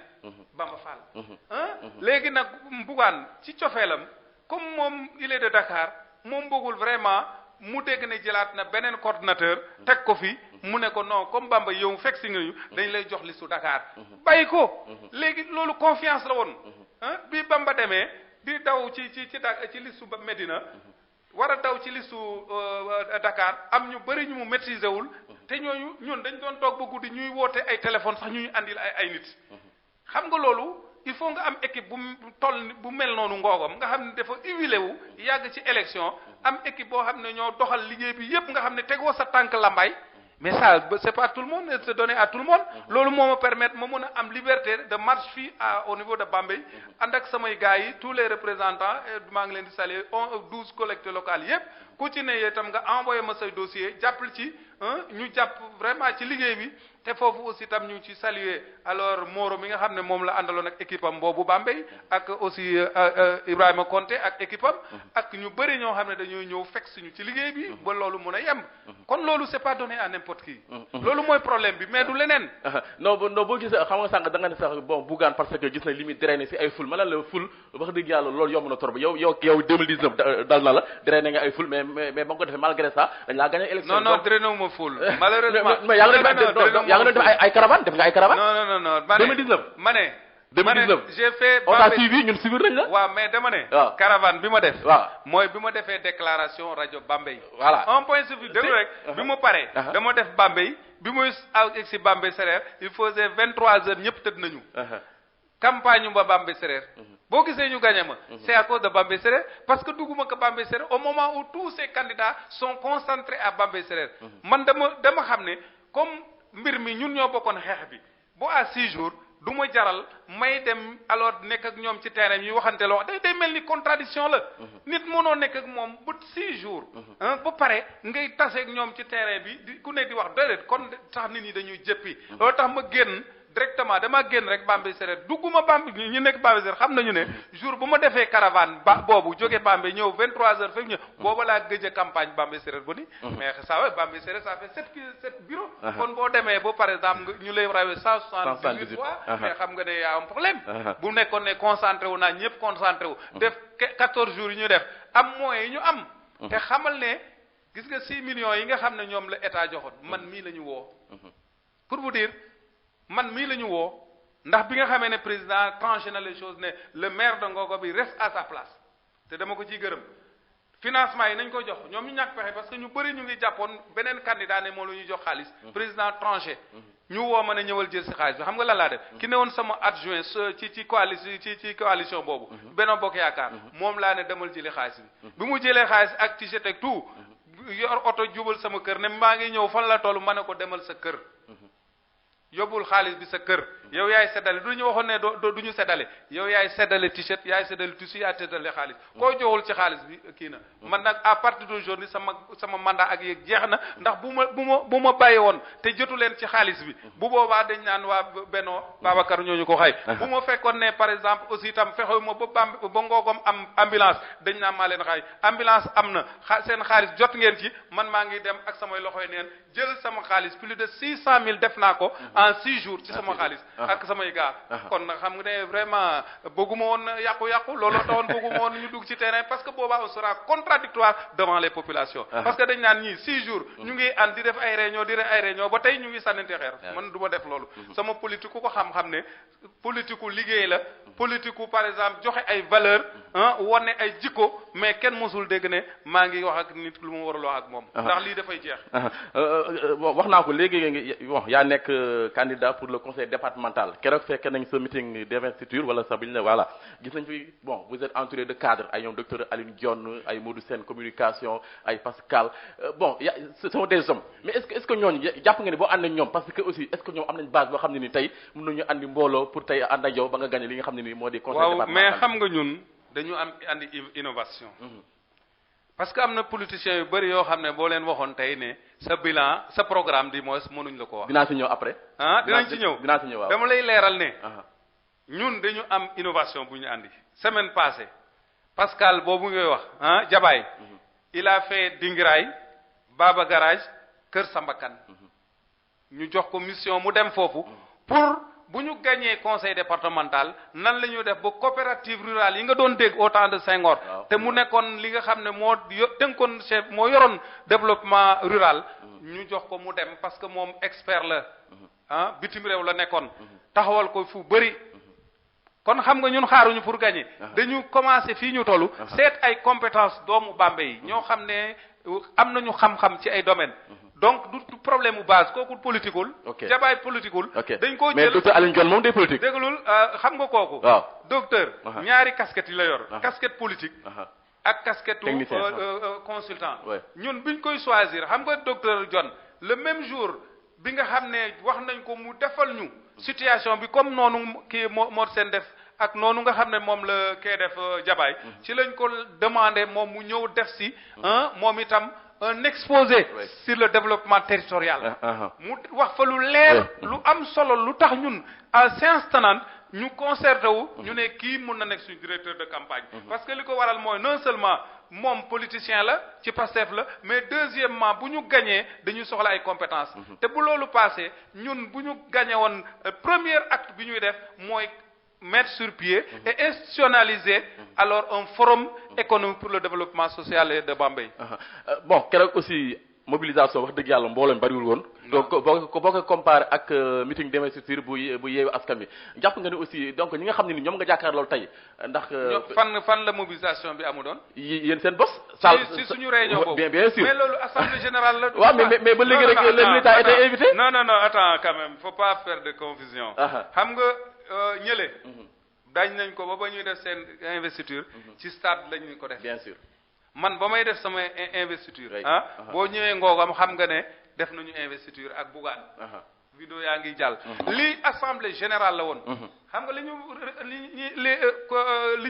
Bamba Fall léegi nag Bougane ci cofeelam comme moom il est de Dakar moom bëggul vraiment mu dégg ne jëlaat na beneen coordinateur teg ko fi mu ne ko non comme Bamba yow fekk si nga ñu dañ lay jox listu Dakar bàyyi ko léegi loolu confiance la woon bi Bamba demee di daw ci listu Médina war a daw ci listu Dakar am ñu bëri ñu mu maîtriser wul te ñun dañ doon toog ba guddi ñuy woote ay téléphone sax ñuy andil ay nit xam nga loolu il faut nga am équipe bu mel noonu Ngogom nga xam ne dafa huilé wu yàgg ci élection am équipe boo xam ne ñoo doxal liggéey bi yépp nga xam ne tegoo sa tànk Lambaye mais ça c'est pas tout le monde c'est donné à tout le monde loolu moo ma permettre ma mën a am liberté de marche fii au niveau de Bambey ànd ak samay gars yi tous les représentants maa ngi leen di saluer 12 collectivités locales yépp ku ci ne itam nga envoyé ma say dossier jàppal ci ñu jàpp vraiment ci liggéey bi te foofu aussi itam ñu ngi ci saluer alors Moro mi nga xam ne moom la àndaloon ak équipe am boobu Bambey ak aussi Ibrahima Konté ak équipe am ak ñu bëri ñoo xam ne dañoo ñëw fekk suñu ci liggéey bi ba loolu mën a yemb kon loolu c'est pas donné à n'importe qui loolu mooy problème bi mais du leneen non boo gisee xam nga sànq da nga ne sax bon Bougane parce que gis na li muy drainer si ay ful ma la ful wax dëgg yàlla loolu yomb na trop yow 2019 dal na la drainer nga ay ful mais ba nga ko defee malgré ça dañ laa gagné élection non drainer wu ma ful malheureusement mais yaa nga def ay caravane def nga ay caravane non 2019 ma ne 2019 j'ai fait on t'a suivi ñun suivre nañ la waaw mais dama ne waaw caravane bi ma def waaw mooy bi ma defee déclaration rajo Bambey voilà un point suivi déglu rek bi ma paree dama def Bambey bi muy egg si Bambey Sereer il faisait 23 heures ñëpp tëdd nañu campagne ba Bambey Sereer boo gisee ñu gagné ma c'est à cause de Bambey Sereer parce que dugguma ko Bambey Sereer au moment où tous ces candidats sont concentrés à Bambey Sereer man dama xam ne comme mbir mi ñun ñoo bokkoon xeex bi bu à 6 jours du ma jaral may dem alors nekk ak ñoom ci terrain yi waxante loo day mel ni contradiction la nit mënoo nekk ak moom ba 6 jours ba pare ngay tase ak ñoom ci terrain bi di ku ne di wax déedéet kon tax nit ñi dañuy jëppi loolu tax ma génn directement dama génn rek Bambey Sereer dugguma Bambey ñu nekk Bambey Sereer xam nañu ne jour bu ma defee caravane boobu jóge Bambey ñëw 23 heures fekk ñëw booba laa gëj a campagne Bambey Sereer ba ni mais ça va Bambey Sereer ça fait 7 bureaux kon boo demee ba par exemple ñu lay rawee 178 fois mais xam nga ne yaa am problème bu nekkoon ne concentré wu naa ñëpp concentré wu def 14 jours yi ñu def am moyens yi ñu am te xamal ne gis nga 6 millions yi nga xam ne ñoom la état joxoon man mii la ñu woo pour vous dire man mii la ñu woo ndax bi nga xamee ne président tranché na les choses ne le maire de Ngogo bi reste à sa place te dama ko ciy gërëm financement yi nañ ko jox ñoom ñu ñàkk pexe parce que ñu bëri ñu ngi jàppoon beneen candidat ne moom la ñuy jox xaalis président tranché ñu woo ma ne ñëwal jël si xaalis bi xam nga lan laa def ki ne woon sama adjoint ci coalition boobu Benno Bokk Yaakaar moom laa ne demal jëli xaalis bi mu jëlee xaalis ak t-shirt ak tout yor oto jubal sama kër ne maa ngi ñëw fan la toll ma ne ko demal sa kër yóbbul xaalis bi sa kër yow yaay seddale du ñu waxoon ne du ñu seddale yow yaay seddale t-shirt yaay seddale tissu yaay seddale xaalis koo joxul ci xaalis bi kii na man nag à partir d'aujourd'hui sama mandat ak yéeg jeex na ndax bu ma bàyyi woon te jotu leen ci xaalis bi bu boobaa dañ naan waa Benno Babacar ñooñu ko xay bu ma fekkoon ne par exemple aussi itam fexewu ma ba Ngogom am ambulance dañ naan maa leen xay ambulance am na seen xaalis jot ngeen ci man maa ngi dem ak samay loxoy neen jël sama xaalis plus de 600 000 def naa ko en 6 jours ci sama xaalis ak samay gaa kon nag xam nga ne vraiment bëgguma woon yàqu-yàqu looloo taxoon bëgguma woon ñu dugg ci terrain parce que boobaa on sera contradictoire devant les populations parce que dañ naan ñii 6 jours ñu ngi ànd di def ay réunion ba tey ñu ngi sànnante xeer man du ma def loolu sama politique ku ko xam-xam ne politique u liggéey la politique u par exemple joxe ay valeur wane ay jikko mais kenn mosul dégg ne maa ngi wax ak nit lu mu warul wax ak moom ndax lii dafay jeex wax naa ko léegi bon yaa nekk candidat pour le conseil départemental keroog fekk nañ sa meeting d'investiture wala sax bi ñu ne voilà gis nañ fi bon vous êtes entouré de cadres ay ñoom docteur Alioune Dione ay Modou Sène communication ay Pascal bon ce sont des hommes mais est-ce que ñooñu jàpp nga ne boo ànd ak ñoom parce que aussi est-ce que ñoom am nañ base boo xam ne ni tey mën nañu andi mbooloo pour tey ànd ak yow ba nga gagné li nga xam ne ni moo di conseil départemental mais xam nga ñun dañu am andi innovation parce que am na politiciens yu bëri yoo xam ne boo leen waxoon tey ne sa bilan sa programme di moins mënuñ la ko wax. dinaa ci ñëw après. dinañ ci ñëw dinaa ci ñëw waaw. dama lay leeral ne. ñun dañu am innovation bu ñu andi. semaine passée Pascal boobu ngay wax Jabaay. il a fait Dingiraay Baba Garage Kër Sambakan. ñu jox ko mission mu dem foofu pour. bu ñu gagné conseil départemental nan la ñuy def ba coopérative rurale yi nga doon dégg au temps de Senghor te mu nekkoon li nga xam ne moo tënkoon chef moo yoroon développement rural ñu jox ko mu dem parce que moom expert la bitim réew la nekkoon taxawal ko fu bëri kon xam nga ñun xaaruñu pour gagner dañu commencé fii ñu tollu seet ay compétences doomu Bambey yi ñoo xam ne am nañu xam-xam ci ay domaines donc du problème bu base kooku politiqueul Jabaay politiqueul dañ koo jël mais docteur Alioune Dione moom day politique déglul xam nga kooku waaw docteur ñaari casquette yi la yor casquette politique ak casquette consultant ñun biñ koy choisir xam nga docteur Dione le même jour bi nga xam ne wax nañ ko mu defal ñu situation bi comme noonu kii Mor Sène def ak noonu nga xam ne moom la kee def Jabaay ci lañ ko demandé moom mu ñëw def si moom itam un exposé sur le développement territorial mu wax fa lu leer lu am solo lu tax ñun en séance tenante ñu concerté wu ñu ne kii mun na nekk suñu directeur de campagne parce que li ko waral mooy non seulement moom politicien la ci Pastef la mais deuxièmement bu ñu gañee dañuy soxla ay compétences te bu loolu passé ñun bu ñu gañee woon premier acte bi ñuy def mooy mettre sur pied et institutionnaliser alors un forum économique pour le développement social et de Bambey. Bon keroog aussi mobilisation wax dëgg yàlla mbooloo mi bariwul woon. donc boo ko comparé ak meeting d'investiture bu Yewwi Askan Wi jàpp nga ni aussi donc ñi nga xam ne ni ñoom nga jàkkaar loolu tey ndax. fan la mobilisation bi amu doon. yéen seen bos. si suñu réunion boobu bien sûr mais loolu assemblée générale la. waaw mais ba léegi rek le militant était invité. non attends quand même faut pas faire de confusion. xam nga. ñële dañ nañ ko ba ñuy def seen investiture ci stade lañ ko def bien sûr man ba may def sama investiture boo ñëwee Ngogam xam nga ne def nañu investiture ak Bougane vidéo yaa ngi jàll lii assemblée générale la woon xam nga li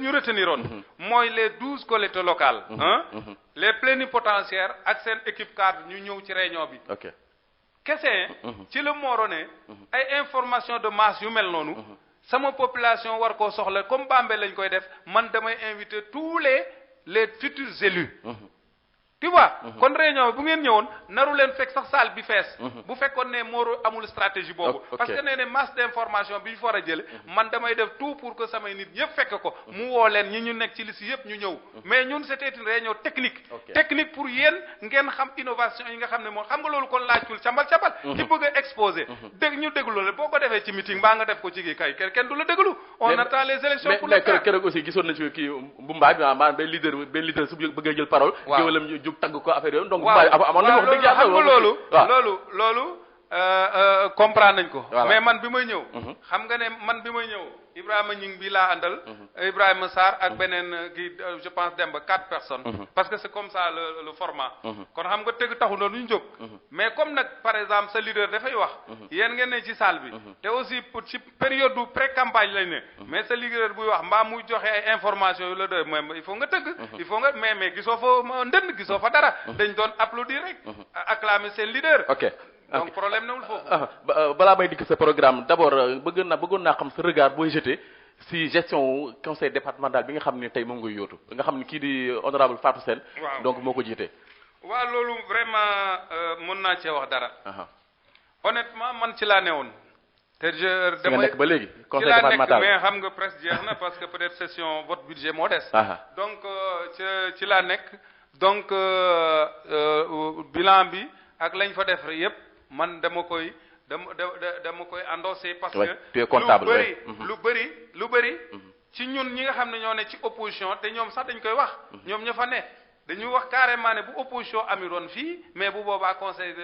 ñu retenir woon mooy les 12 collectivités locales les plénipotentiaires ak seen équipe cadre ñu ñëw ci réunion bi kese ci la moorone ay information de masse yu mel noonu sama population war koo soxla comme Bambey lañ koy def man damay inviter tous les futurs élus tu vois kon réunion bu ngeen ñëwoon naru leen fekk sax salle bi fees bu fekkoon ne Moro amul stratégie boobu parce que nee ne masse d'information bi ñu fa war a jële man damay def tout pour que samay nit yëpp fekk ko mu woo leen ñi ñu nekk ci liste yëpp ñu ñëw mais ñun c'était une réunion technique pour yéen ngeen xam innovation yi nga xam ne moom xam nga loolu kon laajtul cambal ñi bëgg a exposer ñu déglu la boo ko defee ci meeting mbaa nga def ko ci kay kenn du la déglu on attend les élections pour le faire. mais keroog aussi gisoon na ci kii Mbumbaay bi maanaam benn leader su bëggee jël parole jóg tagg ko affaire yooyu donc amoon na wax dëgg yàlla xam nga loolu comprendre nañ ko mais man bi may ñëw xam nga ne man bi may ñëw Ibrahima Ñing bi laa àndal Ibrahima Sarr ak beneen kii je pense Demba 4 personnes parce que c'est comme ça le format kon xam nga tëgg taxu noonu ñu jóg mais comme nag par exemple sa leader dafay wax yéen ngeen ne ci salle bi te aussi ci période du pré-campagne lañ ne mais sa leader buy wax mbaa muy joxe ay information yu la doy mooy il faut nga tëgg il faut nga mais gisoo fa ndënd gisoo fa dara dañ doon applaudir rek acclamer seen leader donc problème newul foofu balaa may dikk sa programme d'abord bëggoon naa xam sa regard booy jeté si gestion conseil départemental bi nga xam ne tey moom ngay yóotu nga xam ne kii di honorable Fatou Sène donc moo ko jiite waaw loolu vraiment mën naa cee wax dara honnêtement man ci laa newoon te nga nekk ba léegi conseil ci laa départemental nekk mais xam nga presque jeex na parce que peut-être session vote budget moo des donc ci laa nekk donc bilan bi ak lañ fa def yépp man dama koy endossé parce que lu bëri ci ñun ñi nga xam ne ñoo ne ci opposition te ñoom sax dañ koy wax ñoom ña fa ne dañu wax carrément ne bu opposition ami doon fii mais bu boobaa conseil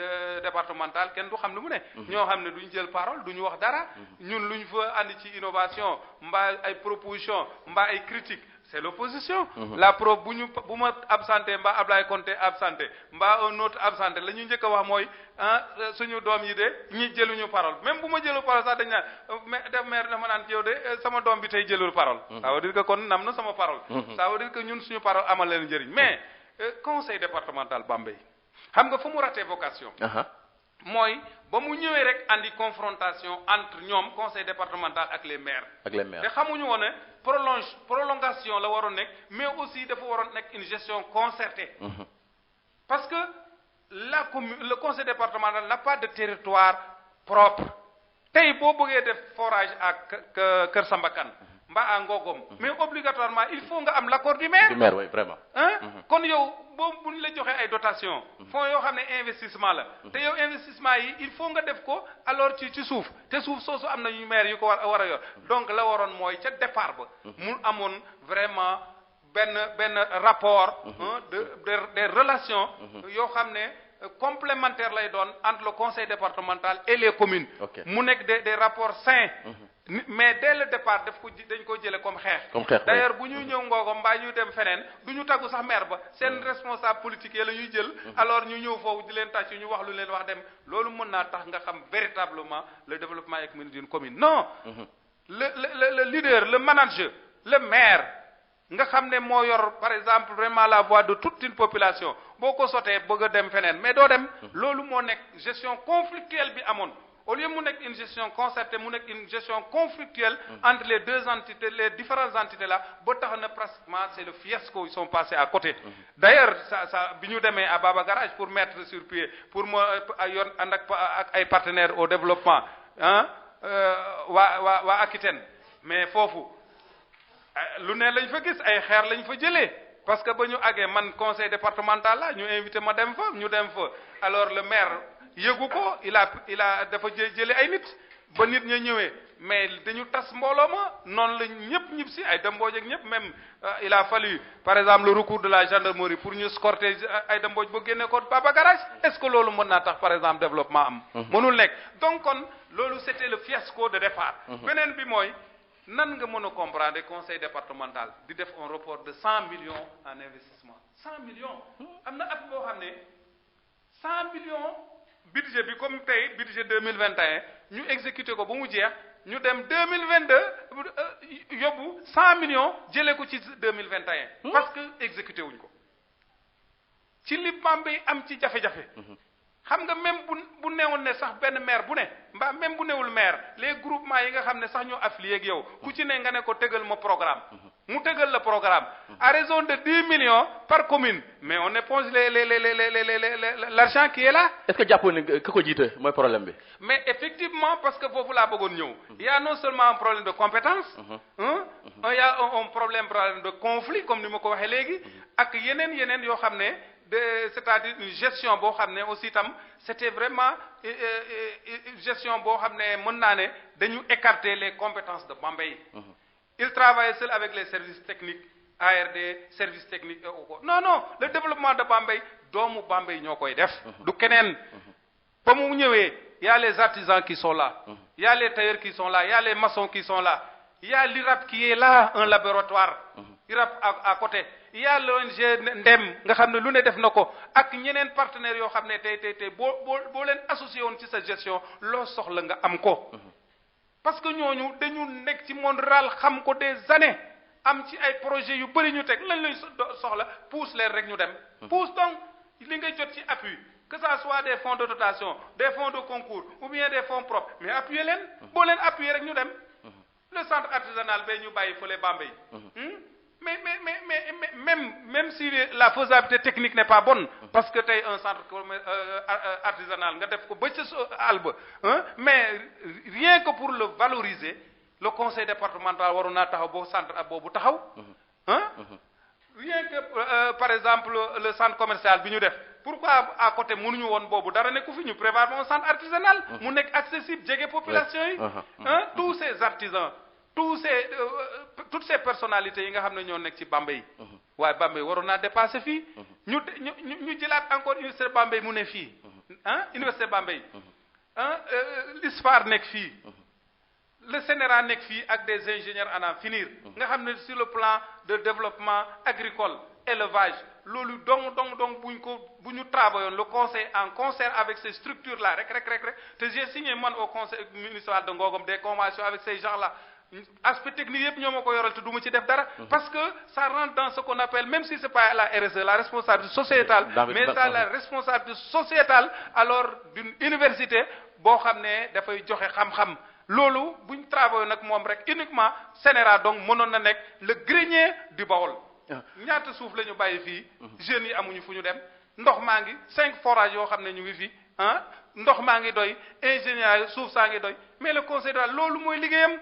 départemental kenn du xam lu mu ne ñoo xam ne duñ jël parole duñu wax dara ñun luñ fa andi ci innovation mbaa ay proposition mbaa ay critique c'est l'opposition la preuve bu ma absenté mbaa Ablaye Konté absenté mbaa un autre absenté la ñu njëkk a wax mooy suñu doom yi de ñi jëluñu parole même bu ma jëlu parole sax dañ naan maire dama naan yow de sama doom bi tey jëlul parole ça veut dire que kon nam na sama parole ça veut dire que ñun suñu parole amal leen njëriñ mais conseil départemental Bambey xam nga fu mu raté vocation mooy ba mu ñëwee rek andi confrontation entre ñoom conseil départemental ak les maires te xamuñu woon ne prolongation la waroon nekk mais aussi dafa waroon nekk une gestion concertée parce que la commune le conseil départemental n'a pas de territoire propre tey boo bëggee def forage ak Kër Samba Kane mbaa à Ngogom mais obligatoirement il faut nga am l'accord du maire oui vraiment kon yow boobu bu ñu la joxee ay dotation fonds yoo xam ne investissement la te yow investissement yi il faut nga def ko alors ci suuf te suuf soosu am na ñu maire yu ko war a yor donc la waroon mooy ca départ ba mu amoon vraiment benn rapport des relations yoo xam ne complémentaire lay doon entre le conseil départemental et les communes mu nekk des rapports sains mais dès le départ dañ ko jële comme xeex d'ailleurs bu ñuy ñëw Ngogom mbaa ñuy dem feneen du ñu taggu sax maire ba seen responsable politique yi la ñuy jël alors ñu ñëw foofu di leen tàcc ñu wax lu leen wax dem loolu mën naa tax nga xam véritablement le développement économique d'une commune non le leader le manager le maire nga xam ne moo yor par exemple vraiment la voix de toute une population boo ko sotee bëgg a dem feneen mais doo dem loolu moo nekk gestion conflictuelle bi amoon au lieu mu nekk une gestion concertée mu nekk une gestion conflictuelle entre les deux entités les différentes entités là ba tax na pratiquement c'est le fiasco ils sont passés à côté d'ailleurs ça bi ñu demee à Baba Garage pour mettre sur pied pour ma yoon ànd ak ay partenaires au développement waa Aquitaine mais foofu lu ne lañ fa gis ay xeer lañ fa jëlee parce que ba ñu àggee man conseil départemental la ñu invité ma dem fa ñu dem fa alors le maire yëgu ko il a dafa jëlee ay nit ba nit ña ñëwee mais dañu tas mbooloo ma noonu la ñëpp si ay dembooj ak ñëpp même il a fallu par exemple le recours de la gendarmerie pour ñu escorter ay dembooj ba génne ko Baba Garage est-ce que loolu mën naa tax par exemple développement am mënul nekk donc kon loolu c'était le fiasco de départ beneen bi mooy nan nga mën a comprendre conseil départemental di def un report de 100 millions en investissement 100 millions am na at boo xam ne 100 millions budget bi comme tey budget 2021 ñu exécuté ko ba mu jeex ñu dem 2022 yóbbu 100 millions jëlee ko ci 2021 parce que exécuté wuñ ko ci li Bambey am ci jafe-jafe xam nga même bu newoon ne sax benn maire bu ne mbaa même bu newul maire les groupements yi nga xam ne sax ñoo affilié ak yow ku ci ne nga ne ko tegal ma programme mu tegal le programme à raison de 10 millions par commune mais on éponge l'argent qui est là. est-ce que jàppoon ni ka ko jiite mooy problème bi. mais effectivement parce que foofu laa bëggoon ñëw. il y a non seulement un problème de compétence. il y a un problème de conflit comme ni ma ko waxee léegi. ak yeneen yoo xam ne c'est-à-dire une gestion boo xam ne aussi tam c'était vraiment gestion boo xam ne mën naa ne dañu écarter les compétences de Bambey. Il travaille seul avec les services techniques ARD services techniques non le développement de Bambey doomu Bambey ñoo koy def. du keneen ba mu ñëwee y a les artisans qui sont là. y a les tailleurs qui sont là y a les maçons qui sont là y a l'IRAP qui est là un laboratoire. IRAP à côté. Il y a l'ONG Ndem nga xam ne lu ne def na ko ak ñeneen partenaires yoo xam ne tey boo leen associé woon ci sa gestion loo soxla nga am ko. parce que ñooñu dañu nekk ci monde rural xam ko des années am ci ay projets yu bëri ñu teg lañ lañ soxla pousse leen rek ñu dem. pousse donc li ngay jot ci appui que ça soit des fonds de dotation des fonds de concours ou bien des fonds propres mais appuyer leen. boo leen appuyer rek ñu dem. le centre artisanal bay ñu bàyyi fële Bambey. mais même si la faisabilité technique n'est pas bonne parce que tey un centre artisanal nga def ko ba ca alba mais rien que pour le valoriser le conseil départemental waroon naa taxaw boo centre boobu taxaw rien que par exemple le centre commercial bi ñu def pourquoi à côté mënuñu woon boobu dara nekku fi ñu prévoir un centre artisanal mu nekk accessible jege population yi tous ces artisans toutes ces personnalités yi nga xam ne ñoo nekk ci Bambey waaye Bambey waroon naa dépasser fii ñu jëlaat encore université Bambey mu ne fii université Bambey l'ISFAR nekk fii le CNRA nekk fii ak des ingénieurs à en finir nga xam ne sur le plan de développement agricole élevage loolu donc bu ñu travailloon le conseil en concert avec ces structures là rek te j'ai signé man au conseil municipal de Ngogom des conventions avec ces gens là aspect technique yëpp ñoo ma ko yoral te du ma ci def dara parce que ça rentre dans ce qu'on appelle même si c'est pas la RSE la responsabilité sociétale mais dans la responsabilité sociétale alors d'une université boo xam ne dafay joxe xam-xam loolu buñ travaillé nag moom rek uniquement CNRA donc mënoon na nekk le grenier du Baol ñaata suuf la ñu bàyyi fii jeunes yi amuñu fu ñu dem ndox maa ngi 5 forages yoo xam ne ñu ngi fi ndox maa ngi doy ingénieur suuf saa ngi doy mais le conseil daal loolu mooy liggéeyam.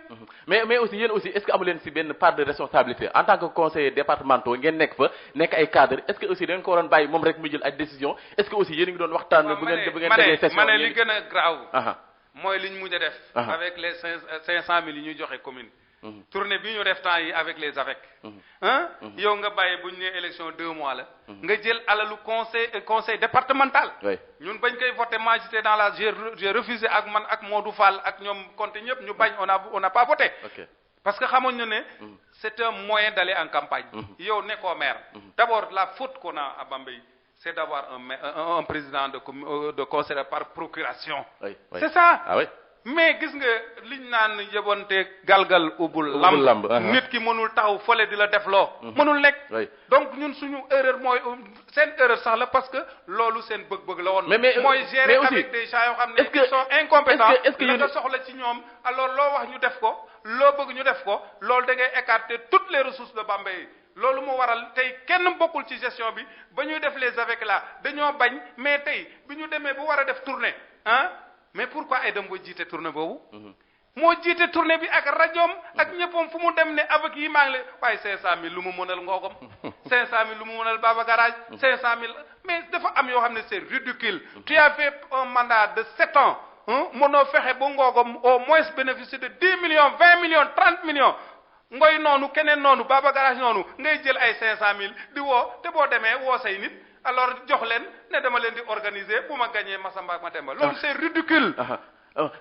mais aussi yéen aussi est-ce que amu leen si benn part de responsabilité en tant que conseiller départemental ngeen nekk fa nekk ay cadres est-ce que aussi da ngeen ko waroon bàyyi moom rek mu jël ay décision est-ce que aussi yéen a ngi doon waxtaan. bu ngeen déggee session ma ne li gën a graaw. mooy li ñu mujj a def. avec les 500 000 yi ñuy joxe commune. tournée bi ñu def temps yi avec les AVEC. yow nga bàyyi bu ñu nee élection 2 mois la. nga jël alalu conseil départemental. ñun bañ koy voté moi j'étais dans la j'ai refusé ak man ak Modou Fall ak ñoom Conté ñëpp ñu bañ on n'a pas voté. parce que xamoon ñu ne. c'est un moyen d'aller en campagne. yow nekkoo maire. d'abord la faute qu'on a à Bambey c'est d'avoir un président de conseil par procuration. c'est ça. mais gis nga liñ naan yëbonte galgal ubul lamb nit ki mënul taxaw fële di la def loo mënul nekk donc ñun suñu erreur mooy seen erreur sax la parce que loolu seen bëgg-bëgg la woon mooy gérer avec des gens yoo xam ne ils sont incompétents la nga soxla ci ñoom alors loo wax ñu def ko loo bëgg ñu def ko loolu da ngay écarter toutes les ressources de Bambey loolu moo waral tey kenn bokkul ci gestion bi ba ñuy def les avec là dañoo bañ mais tey bi ñu demee bu war a def tournée mais pourquoi Aïda Mbodj jiite tournée boobu moo jiite tournée bi ak rajoom ak ñëppam fu mu dem ne avec yi maa ngi leen waaye 500000 lu mu mënal Ngogom 500000 lu mu mënal Baba Garage 500000 mais dafa am yoo xam ne c'est ridicule tu as fait un mandat de 7 ans mënoo fexe ba Ngogom au moins bénéficier de 10 millions 20 millions 30 millions ngoy noonu keneen noonu Baba Garage noonu ngay jël ay 500000 di woo te boo demee woo say nit alors jox leen ne dama leen di organiser bu ma gagné Massamba ak Mademba loolu c'est ridicule.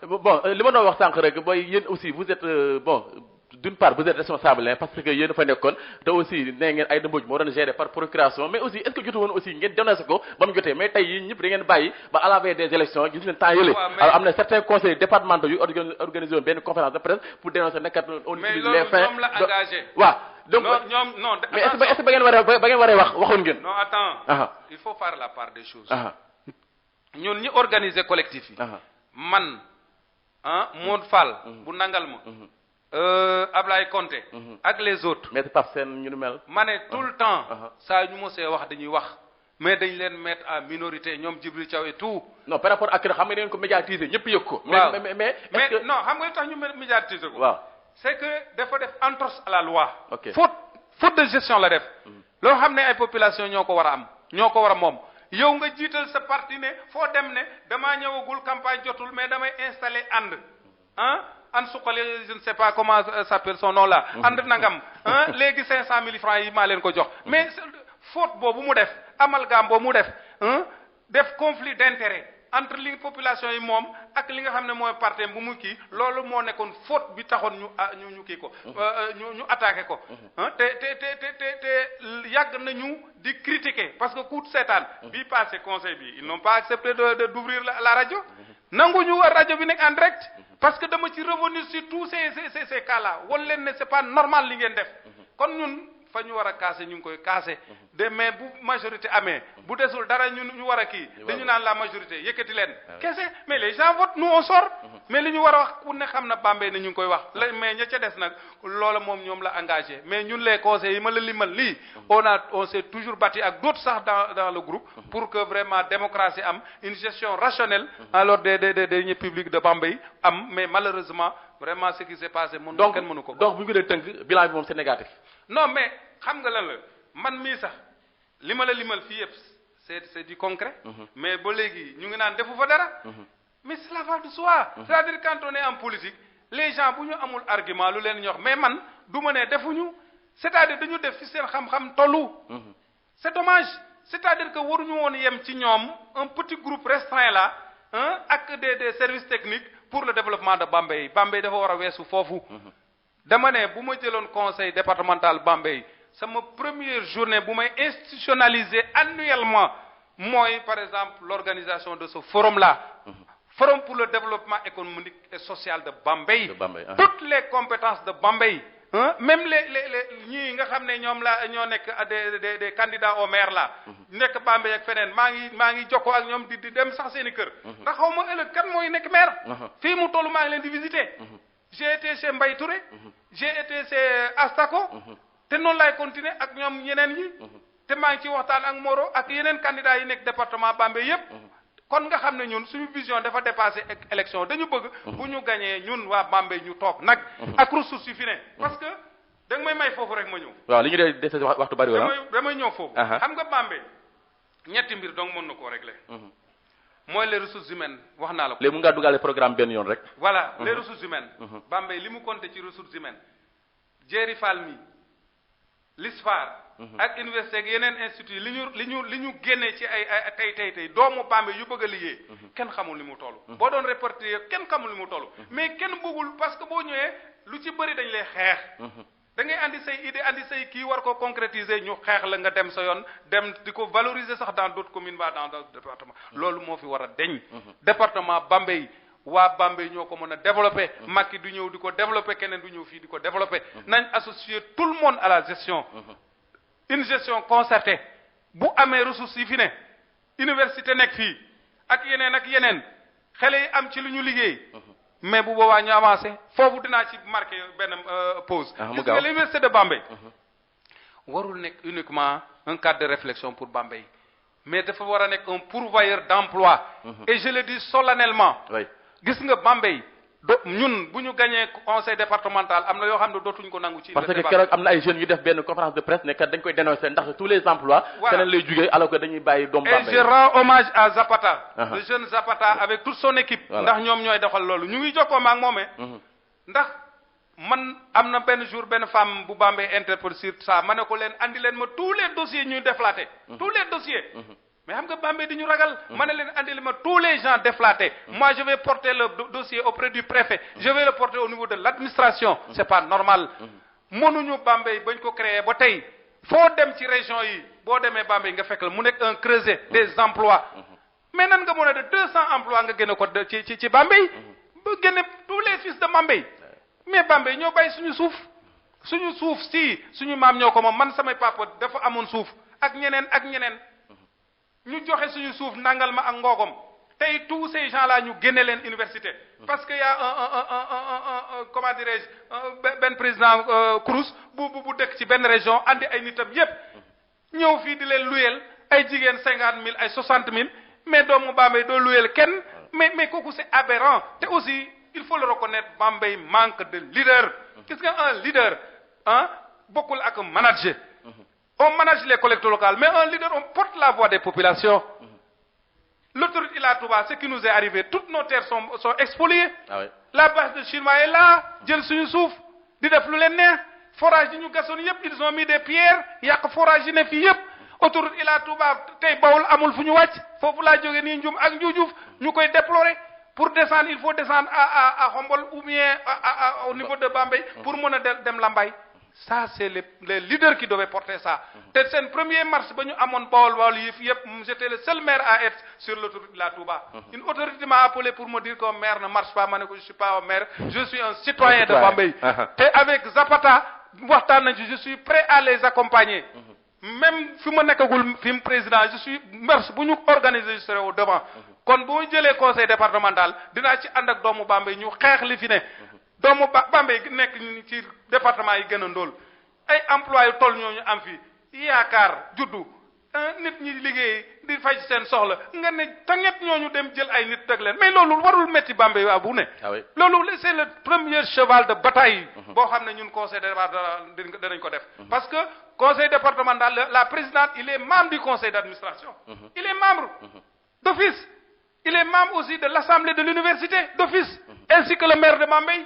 bon li ma doon wax sànq rek booy yéen aussi vous êtes bon d'une part vous êtes responsable parce que yéen a fa nekkoon te aussi nee ngeen Aïda Mbodj moo doon gérer par procuration mais aussi est-ce que jotu woon aussi ngeen dénoncé ko ba mu jotee mais tey yii ñëpp da ngeen bàyyi ba à la veille des élections gis ngeen temps yële alors am na certains conseils départementaux yu organisé woon benn conférence de presse pour dénoncer nekkat on utilise les fins mais loolu ñoom la engagé. waaw donc ñoom non. mais est-ce que ba ngeen waree wax waxoon ngeen. non attends. il faut faire la part des choses. ñun ñi organiser collectif yi. man Modou Fall. bu nangal ma. Ablaye Conté ak les autres maître Pape Sène ñu mel ma ne tout le temps saa ñu mosee wax dañuy wax mais dañ leen mettre en minorité ñoom Djibril Thiaw et tout non par rapport ak xam nga neen ko médiatiser ñëpp yëg ko waaw mais non xam nga tax ñu médiatiser ko waaw c'est que dafa def entorse à la loi ok faute de gestion la def loo xam ne ay population ñoo ko war a am ñoo ko war a moom yow nga jiital sa parti ne foo dem ne damaa ñëwagul campagne jotul mais damay installer ànd ànd suqali je ne sais pas comment s'appelle son nom là ànd nangam léegi 500 000 francs yi maa leen ko jox mais faute boobu mu def amalgame boobu mu def conflit d'intérêt entre li population yi moom ak li nga xam ne mooy parti bu mu kii loolu moo nekkoon faute bi taxoon ñu kii ko ñu attaqué ko te yàgg nañu di critiquer parce que coup de seetaan bii passé conseil bi ils n'ont pas accepté d'ouvrir la radio nanguñu war rajo bi nekk en direct parce que dama ci revenir sur tous ces cas là won leen ne c'est pas normal li ngeen def kon ñun fa ñu war a kaase ñu ngi koy kaase de mais bu majorité amee bu desul dara ñu war a kii dañu naan la majorité yëkkati leen kese mais les gens votent nous on sort mais li ñu war a wax ku ne xam na Bambey ne ñu ngi koy wax mais ña ca des nag loola moom ñoom la engagé mais ñun les conseils yi ma la limal lii on s'est toujours battu ak d'autres sax dans le groupe pour que vraiment démocratie am une gestion rationnelle alors des deniers publics de Bambey am mais malheureusement vraiment ce qui s'est passé kenn mënu ko donc bu ñu ko dee tënk bilan bi moom c'est négatif non mais xam nga lan la man mii sax li ma la limal fii yëpp c'est du concret mais ba léegi ñu ngi naan defu fa dara mais cela va de soi c'est-à-dire quand on est en politique les gens bu ñu amul argument lu leen ñox mais man du ma ne defuñu c'est-à-dire dañu def fi seen xam-xam tollu c'est dommage c'est-à-dire que waruñu woon yem ci ñoom un petit groupe restreint là ak des services techniques pour le développement de Bambey dafa war a weesu foofu dama ne bu ma jëloon conseil départemental Bambey sama première journée bu may institutionnaliser annuellement mooy par exemple l'organisation de ce forum là forum pour le développement économique et social de Bambey toutes les compétences de Bambey même les ñii nga xam ne ñoom la ñoo nekk des candidats au maire là nekk Bambey ak feneen maa ngi jokkoo ak ñoom di dem sax seeni kër ndax xaw ma ëllëg kan mooy nekk maire fii mu tollu maa ngi leen di visiter j'ai été chez Mbaye Touré j'ai été chez Astako te noonu laay continuer ak ñoom ñeneen ñi te maa ngi ci waxtaan ak Moro ak yeneen candidats yi nekk département Bambey yépp kon nga xam ne ñun suñu vision dafa dépasser élection dañu bëgg bu ñu gañee ñun waa Bambey ñu toog nag ak ressources yi fi ne parce que da nga may foofu rek ma ñëw waaw li ñu dee dese waxtu bari wala damay ñëw foofu xam nga Bambey ñetti mbir donc mën na koo régler mooy les ressources humaines wax naa la ko. léegi mu ngaa duggaale programme benn yoon rek. voilà les ressources humaines. Bambey li mu compté ci ressources humaines. Jéeri Fall mi l'ISFAR. ak université ak yeneen institut li ñu génnee ci ay tey doomu Bambey yu bëgg a liggéey. kenn xamul ni mu toll. boo doon répertorier kenn xamul ni mu toll. mais kenn bëggul parce que boo ñëwee lu ci bëri dañ lay xeex. da ngay andi say idée andi say kii war ko concrétiser ñu xeex la nga dem sa yoon dem di ko valoriser sax dans d'autres communes ba dans d'autres départements loolu moo fi war a deñ département Bambey waa Bambey ñoo ko mën a développer Macky du ñëw di ko développer keneen du ñëw fii di ko développer nañ associer tout le monde à la gestion une gestion concertée bu amee ressources yi fi ne université nekk fii ak yeneen xale yi am ci lu ñu liggéey mais bu boobaa ñu avancé foofu dinaa ci marqué benn pause. gis nga l'université de Bambey. warul nekk uniquement un cadre de réflexion pour Bambey mais dafa war a nekk un pourvoyeur d'emploi. et je le dis solennellement. gis nga Bambey ñun bu ñu gagné conseil départemental am na yoo xam ne dootuñu ko nangu ci. parce que keroog am na ay jeunes yu def benn conférence de presse ne kat dañ koy dénoncer ndax tous les emplois. feneen lay jugee alors que dañuy bàyyi doomu Bambey. et je rends hommage à Zapata. le jeune Zapata avec toute son équipe. ndax ñoom ñooy doxal loolu ñu ngi jokkoo ma ak moomee. ndax man am na benn jour benn femme bu Bambey interpellé sur ça ma ne ko leen andi leen ma tous les dossiers ñuy déflaté. tous les dossiers. mais xam nga Bambey di ñu ragal. ma ne leen andil ma tous les gens déflatés. moi je vais porter le dossier auprès du préfet. je vais le porter au niveau de l'administration. c'est pas normal. mënuñu Bambey bañ ko créer ba tey foo dem ci région yi boo demee Bambey nga fekk la mu nekk un creuset des emplois. mais nan nga mën a de 200 emplois nga génne ko ci Bambey. ba génne tous les fils de Bambey. mais Bambey ñoo bàyyi suñu suuf si suñu maam ñoo ko moom man samay papa dafa amoon suuf ak ñeneen. ñu joxe suñu suuf nangal ma ak ngoogom tey tous ces gens là ñu génne leen université parce que y a un comment dirais-je benn président Crous bu dëkk ci benn région andi ay nitam yépp ñëw fii di leen luyeel ay jigéen 50 000 ay 60 000 mais doomu Bambey doo luyeel kenn mais kooku c'est aberrant te aussi il faut le reconnaître Bambey manque de leader gis nga un leader bokkul ak manager on manage les collectivités locales mais un leader on porte la voix des populations l'autoroute Ila Touba ce qui nous est arrivé toutes nos terres sont expoliées la base de chinois est là jël suñu suuf di def lu leen neex forage yi ñu gasoon yépp ils ont mis des pierres yàq forage yi ne fii yépp autoroute Ila Touba tey Bawol amul fu ñu wàcc foofu laa jógee nii Njum ak Njuujuuf ñu koy déplorer pour descendre il faut descendre à Khombol ou bien au niveau de Bambey pour mën a dem Lambaye ça c'est les leaders qui devaient porter ça te seen premier marche ba ñu amoon Bawol yi fi yëpp j'étais le seul maire à être sur l'autoroute Ila Touba une autorité m'a appelé pour me dire qu'un maire ne marche pas ma ne ko je suis pas un maire je suis un citoyen de Bambey te avec Zapata waxtaan nañ ci je suis prêt à les accompagner même fi ma nekkagul fi mu président je suis marche bu ñu organiser je serai au devant kon bu ñu jëlee conseil départemental dinaa ci ànd ak doomu Bambey ñu xeex li fi ne doomu Bambey nekk ci département yi gën a ndóol ay emploi yu toll ñooñu am fi yaakaar juddu nit ñi liggéey di faj seen soxla nga ne tanget ñooñu dem jël ay nit teg leen mais loolu warul métti Bambey waa bu ne loolu c'est le premier cheval de bataille boo xam ne ñun conseil départemental danañ ko def parce que conseil départemental la présidente il est membre du conseil d'administration il est membre d'office il est membre aussi de l'assemblée de l'université d'office ainsi que le maire de Bambey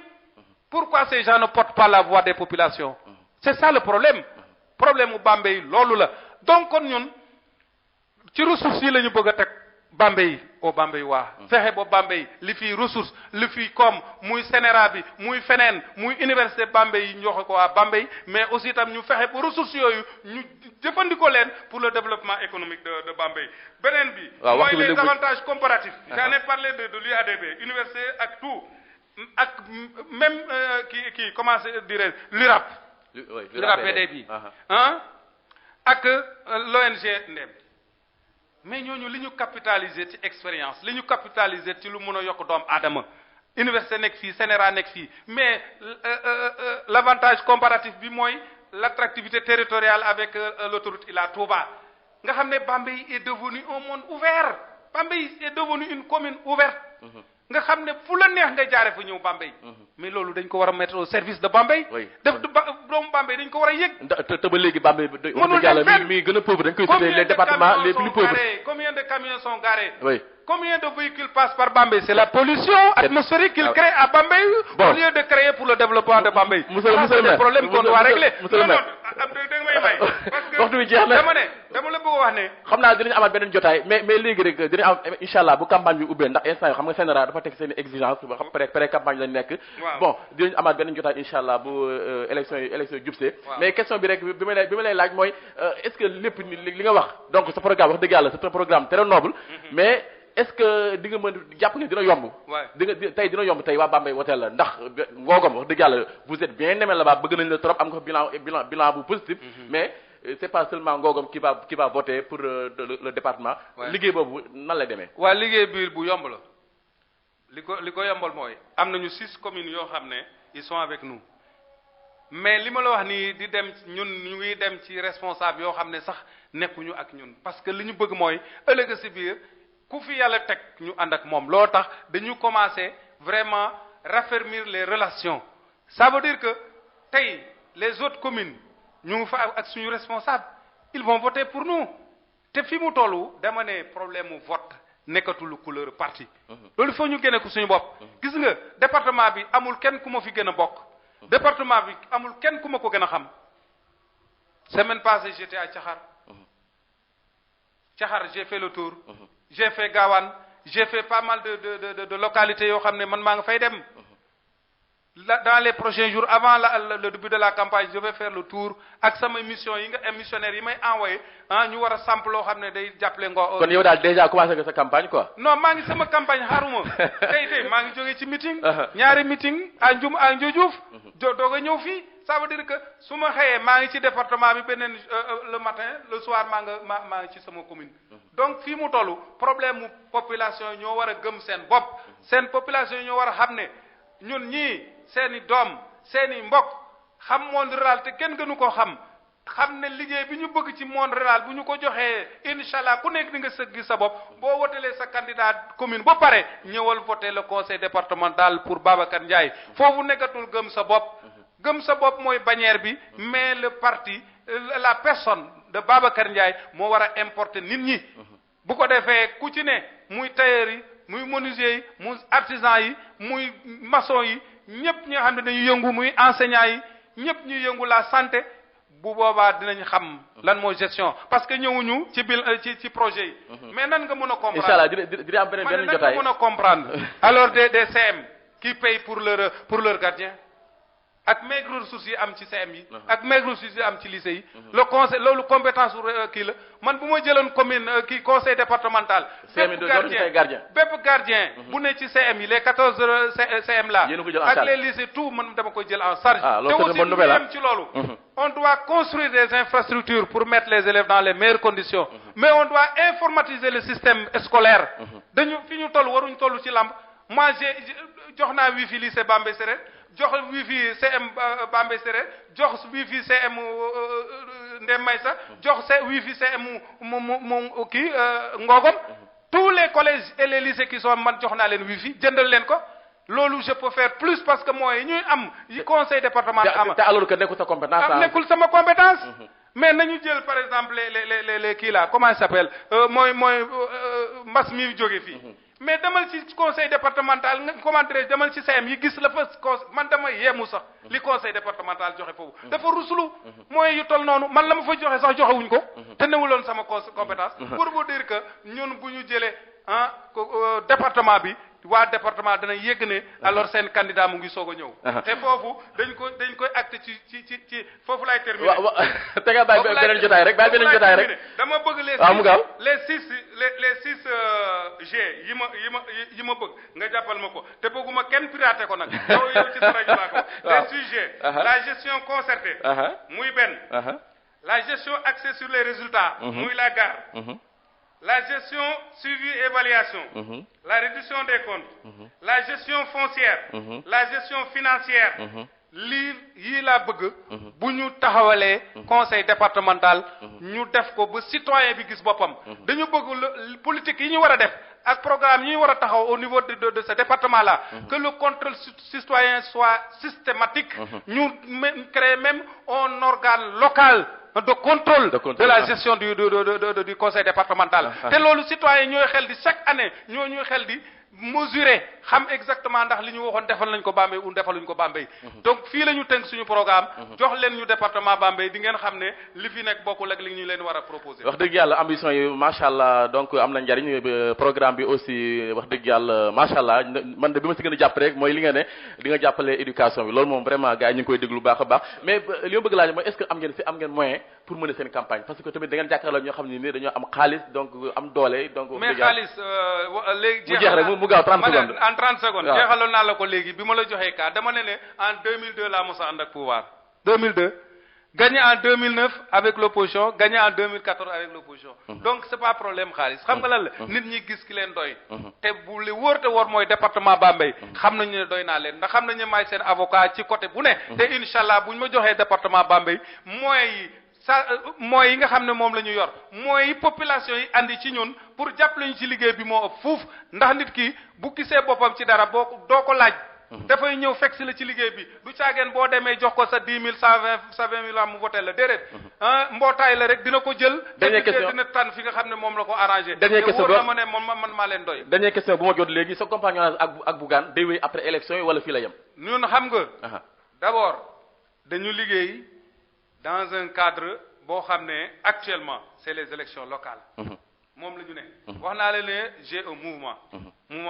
pourquoi ces gens ne portent pas la voix des populations c'est ça le problème u Bambey loolu la donc kon ñun ci ressources yi la ñu bëgg a teg Bambey au Bambey waa fexe ba Bambey li fi ressource li fi comme muy CNRA bi muy feneen muy université Bambey yi ñu joxe ko waa Bambey mais aussi itam ñu fexe ba ressources yooyu ñu jëfandikoo leen pour le développement économique de Bambey beneen bi mooy les avantages comparatifs j'en ai parlé de l'UADB université ak tout ak même kii comment dirais l'URAP l'URAPD bi ak l'ONG Ndem mais ñooñu li ñu capitaliser ci expérience li ñu capitaliser ci lu mën a yokk doom aadama université nekk fii CNRA nekk fii mais l'avantage comparatif bi mooy l'attractivité territoriale avec l'autoroute Ila Touba nga xam ne Bambey est devenu un monde ouvert Bambey est devenu une commune ouverte nga xam ne fu la neex nga jaare fa ñëw Bambey mais loolu dañ ko war a mettre au service de Bambey def doomu Bambey dañ ko war a yëg te ba léegi Bambey mënul dem mi gën a pauvre dañ koy citer les départements les plus pauvres combien de camions sont garés combien de véhicules passent par Bambey c'est la pollution atmosphérique qu'il crée à Bambey au lieu de créer pour le développement de Bambey c'est le problème qu'on doit régler monsieur le maire danga may may parce que waxtu bi jeex na dama la bëgg wax ne xam naa dinañu amaat beneen jotaay mais léegi rek dinañ am inchallah bu campagne bi ubbee ndax instant yi xam nga CNRA dafa teg seen exigence ba xam pré campagne lañ nekk bon dinañu amaat beneen jotaay inchallah bu élection yi jubsee mais question bi rek bi ma lay laaj mooy est-ce que lépp li nga wax donc sa programme wax dëgg yàlla c'est un programme très noble mais est-ce que di nga mën jàpp ne dina yomb tey dina yomb tey waa Bambey woteel la ndax ngoogam wax dëgg yàlla vous êtes bien aimé là-bas bëgg nañ la trop am nga bilan bu positif mais c'est pas seulement ngoogam qui va voter pour le département liggéey boobu nan lay demee waa liggéey bi bu yomb la li ko yombal mooy am nañu 6 communes yoo xam ne ils sont avec nous mais li ma la wax nii di dem ñun ñu ngi dem ci responsable yoo xam ne sax nekkuñu ak ñun parce que li ñu bëgg mooy ëllëg si biir ku fi yàlla teg ñu ànd ak moom loo tax dañu commencer vraiment raffermir les relations ça veut dire que tey les autres communes ñu ngi fa ak suñu responsable ils vont voter pour nous te fi mu tollu dama ne problème mu vote nekkatul couleur parti loolu il faut ñu génne ko suñu bopp gis nga département bi amul kenn ku ma fi gën a bokk département bi amul kenn ku ma ko gën a xam semaine passée j'étais à Caxar j'ai fait le tour j'ai fait Gawane j'ai fait pas mal de localités yoo xam ne man maa nga fay dem dans les prochains jours avant le début de la campagne je vais faire le tour ak sama mission yi nga missionnaires yi may envoyé ñu war a samp loo xam ne day jàppale kon yow daal déjà commencé nga sa campagne quoi. non maa ngi sama campagne xaaruma tey maa ngi jógee ci meeting. ñaari meeting à Ndioudiouf. doog a ñëw fii ça veut dire que su ma xëyee maa ngi ci département bi beneen le matin le soir maa ngi ci sama commune. donc fii mu toll problème mu population yi ñoo war a gëm seen bopp. seen population yi ñoo war a xam ne ñun ñii seeni doom seeni mbokk xam monde rural te kenn gënu ko xam ne liggéey bi ñu bëgg ci monde rural bu ñu ko joxee incha allah ku nekk di nga sëgg sa bopp boo wotelee sa candidat commune ba pare ñëwal voter le conseil départemental pour Babacar Ndiaye foofu nekkatul gëm sa bopp. gëm sa bopp mooy bannière bi mais le parti la personne de Babacar Ndiaye moo war a importer nit ñi. bu ko defee ku ci ne muy tailleur yi muy menuisier yi muy artisan yi muy maçon yi ñëpp ñi nga xam ne dañuy yëngu muy enseignant yi ñëpp ñuy yëngu la santé bu boobaa dinañ xam lan mooy gestion parce que ñëwuñu ci projet yi. mais nan nga mën a comprendre incha allah dina am benn jotaay nan nga mën a comprendre alors des CM qui payent pour leur gardien ak maigre ressources yi am ci CM yi. ak maigre ressources yi am ci lycée yi. le conseil loolu compétence kii la man bu ma jëloon commune conseil départemental. bépp gardien bu ne ci CM yi les 14 CM là. ak les lycées tout man dama koy jël en charge. loolu c'est une bonne nouvelle te aussi ci loolu. on doit construire des infrastructures pour mettre les élèves dans les meilleures conditions. mais on doit informatiser le système scolaire. dañu fi ñu toll waruñ toll ci lamb moi jox naa wifi lycée Bambey Sérère jox wifi CM Bambey Sérère jox wifi CM Ndem Maysa jox wifi CM kii Ngogom tous les collèges et les lycées qui sont man jox naa leen wifi jëndal leen ko loolu je peux faire plus parce que mooy ñuy am yi conseil départemental am te alors que nekkul sa compétence nekkul sama compétence mais nañu jël par exemple les kii là comment il s'appelle mooy mbas mi jóge fii mais demal ci conseil départemental nga comment dirais demal ci CM yi gis la fa man dama yéemu sax li conseil départemental joxe foofu dafa rusulu mooy yu tol noonu man la ma fa joxe sax joxewuñ ko te newuloon sama compétence pour vous dire que ñun bu ñu jëlee département bi waa département dana yëg ne alors seen candidat mu ngi soog a ñëw te foofu dañ koy acte ci foofu lay terminer te nga bàyyi beneen jotaay rek dama bëgg les six G yi ma bëgg nga jàppal ma ko te bëgguma kenn piraté ko nag yow ci sa rajo laa ko les 6 G la gestion concertée muy benn la gestion axée sur les résultats muy la gare la gestion suivi évaluation la réduction des comptes la gestion foncière la gestion financière yii laa bëgg bu ñu taxawalee conseil départemental ñu def ko ba citoyen bi gis boppam dañu bëgg politique yi ñu war a def ak programme yi ñu war a taxaw au niveau de ce département là que le contrôle citoyen soit systématique ñu créer même un organe local de contrôle de la gestion du conseil départemental te loolu citoyen ñooy xel di chaque année ñooy xel di mesurer xam exactement ndax li ñu waxoon defal nañ ko Bambey ou defaluñ ko Bambey donc fii la ñu tënk suñu programme jox leen ñu département Bambey di ngeen xam ne li fi nekk bokkul ak li ñu leen war a proposer. wax dëgg yàlla ambition yi macha allah donc am na njariñ programme bi aussi wax dëgg yàlla macha allah man de bi ma si gën a jàpp rek mooy li nga ne di nga jàppale éducation bi loolu moom vraiment gars yi ñu ngi koy déglu baax a baax mais li ma bëgg laaj mooy est-ce que am ngeen moyen pour mener seen campagne parce que tamit da ngeen jàkkaarloo ñoo xam ne ni dañoo am xaalis donc am doole donc. mais xaalis léegi mu jeex rek mu gaaw 30 secondes. en 30 secondes jeexaloon naa la ko léegi bi ma la joxee cas dama ne en 2002 laa mos a ànd ak pouvoir 2002 gagné en 2009 avec l'opposition gagné en 2014 avec l'opposition donc c'est pas problème xaalis xam nga lan la nit ñi gis ki leen doy te bu li wóor te wóor mooy département Bambey xam nañu ne doy naa leen ndax xam nañu ne maay seen avocat ci côté bu ne te incha allah bu ñu ma joxee département Bambey mooy yi nga xam ne moom la ñu yor mooy population yi andi ci ñun pour jàppale ñu ci liggéey bi moo ëpp fuuf ndax nit ki bu gisee boppam ci dara doo ko laaj dafay ñëw fekk si la ci liggéey bi du caageen boo demee jox ko sa 10 000 120 000 mu voté la déedéet mbootaay la rek dina ko jël dina tànn fi nga xam ne moom la ko arrangé dernière question wóor na ma ne man maa leen doy dernière question bu ma jot léegi sa compagnonnage ak Bougane day wéy après élection yi wala fii la yem ñun xam nga d'abord dañu liggéey dans un cadre boo xam ne actuellement c'est les élections locales moom la ñu ne wax naa leen ne j'ai un mouvement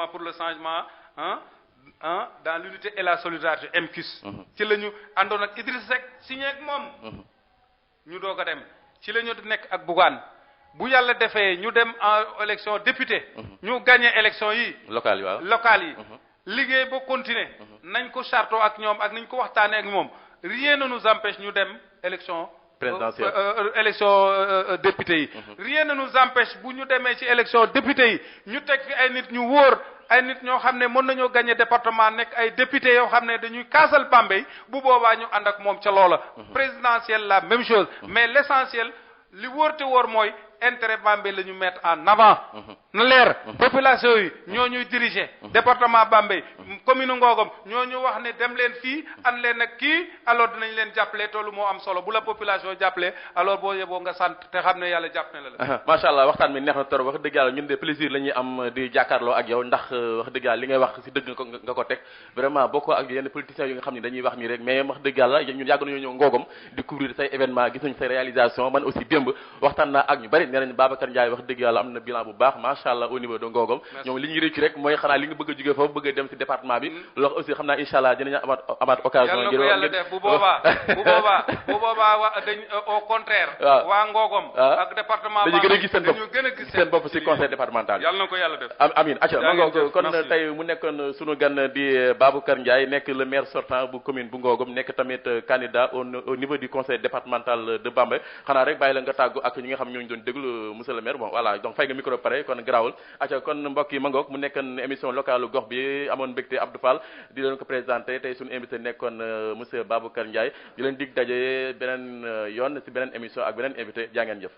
pour le changement dans l'unité et la solidarité MCUS. ci la ñu àndoon ak Idriss Seck signé ak moom. ñu doog a dem ci la ñu nekk ak Bougane bu yàlla defee ñu dem en élection député. ñu gagné élection yi. locales yi waaw locales yi. liggéey ba continuer. nañ ko chartoo ak ñoom ak nañ ko waxtaanee ak moom rien ne nous empêche ñu dem élection. présidentielle élection député yi. rien ne nous empêche bu ñu demee ci élection député yi ñu teg fi ay nit ñu wóor ay nit ñoo xam ne mën nañoo gagner département nekk ay député yoo xam ne dañuy kaasal Bambey bu boobaa ñu ànd ak moom ca loola. présidentielle la même chose. mais l'essentiel li wóor te wóor mooy intérêt Bambey la ñu mettre en avant. na leer population yi ñoo ñuy diriger. département Bambey commune Ngogom ñoo ñu wax ne dem leen fii ànd leen ak kii alors dinañ leen jàppale toolu moo am solo bu la population jàppale alors boo yeboo nga sant te xam ne yàlla jàpp ne la. macha allah waxtaan mi neex na trop wax dëgg yàlla ñun de plaisir la ñuy am di jàkkaarloo ak yow ndax wax dëgg yàlla li ngay wax si dëgg nga ko teg vraiment boo ko ak yenn politiciens yi nga xam ne dañuy wax nii rek mais wax dëgg yàlla ñun yàgg nañoo ñëw Ngogom di couvrir say événement gis nañ say réalisation man aussi démb waxtaan naa ak ñu bari nee nañ Babacar Ndiaye wax dëgg yàlla am na bilan bu baax macha allah au niveau de Ngogom ñoom li ñuy réccu rek mooy xanaa li nga bëgg a jógee foofu bëgg a dem si département bi loolu aussi xam naa incha allah dinañu amaat occasion yàlla na ko yàlla def bu boobaa wa dañ au contraire waa Ngogom ak département dañu gën a gis seen bopp si ci conseil départemental yàlla na ko yàlla def amin acca ma ngo kon tey mu nekkoon sunu gan di Babacar Ndiaye nekk le maire sortant bu commune bu Ngogom nekk tamit candidat au niveau du conseil départemental de Bambey xanaa rek bàyyi la nga tàggu ak ñi nga xam ñooñu doon déglu monsieur le maire bon voilà donc fay nga micro pare kon garaawul acca kon mbokk yi ma ngoog mu nekkoon émission locale gox bi amoon mbégte Abdou Fall di leen ko présenté tey suñu invité nekkoon monsieur Babacar Ndiaye di leen dig daje beneen yoon si beneen émission ak beneen invité jaa ngeen jëf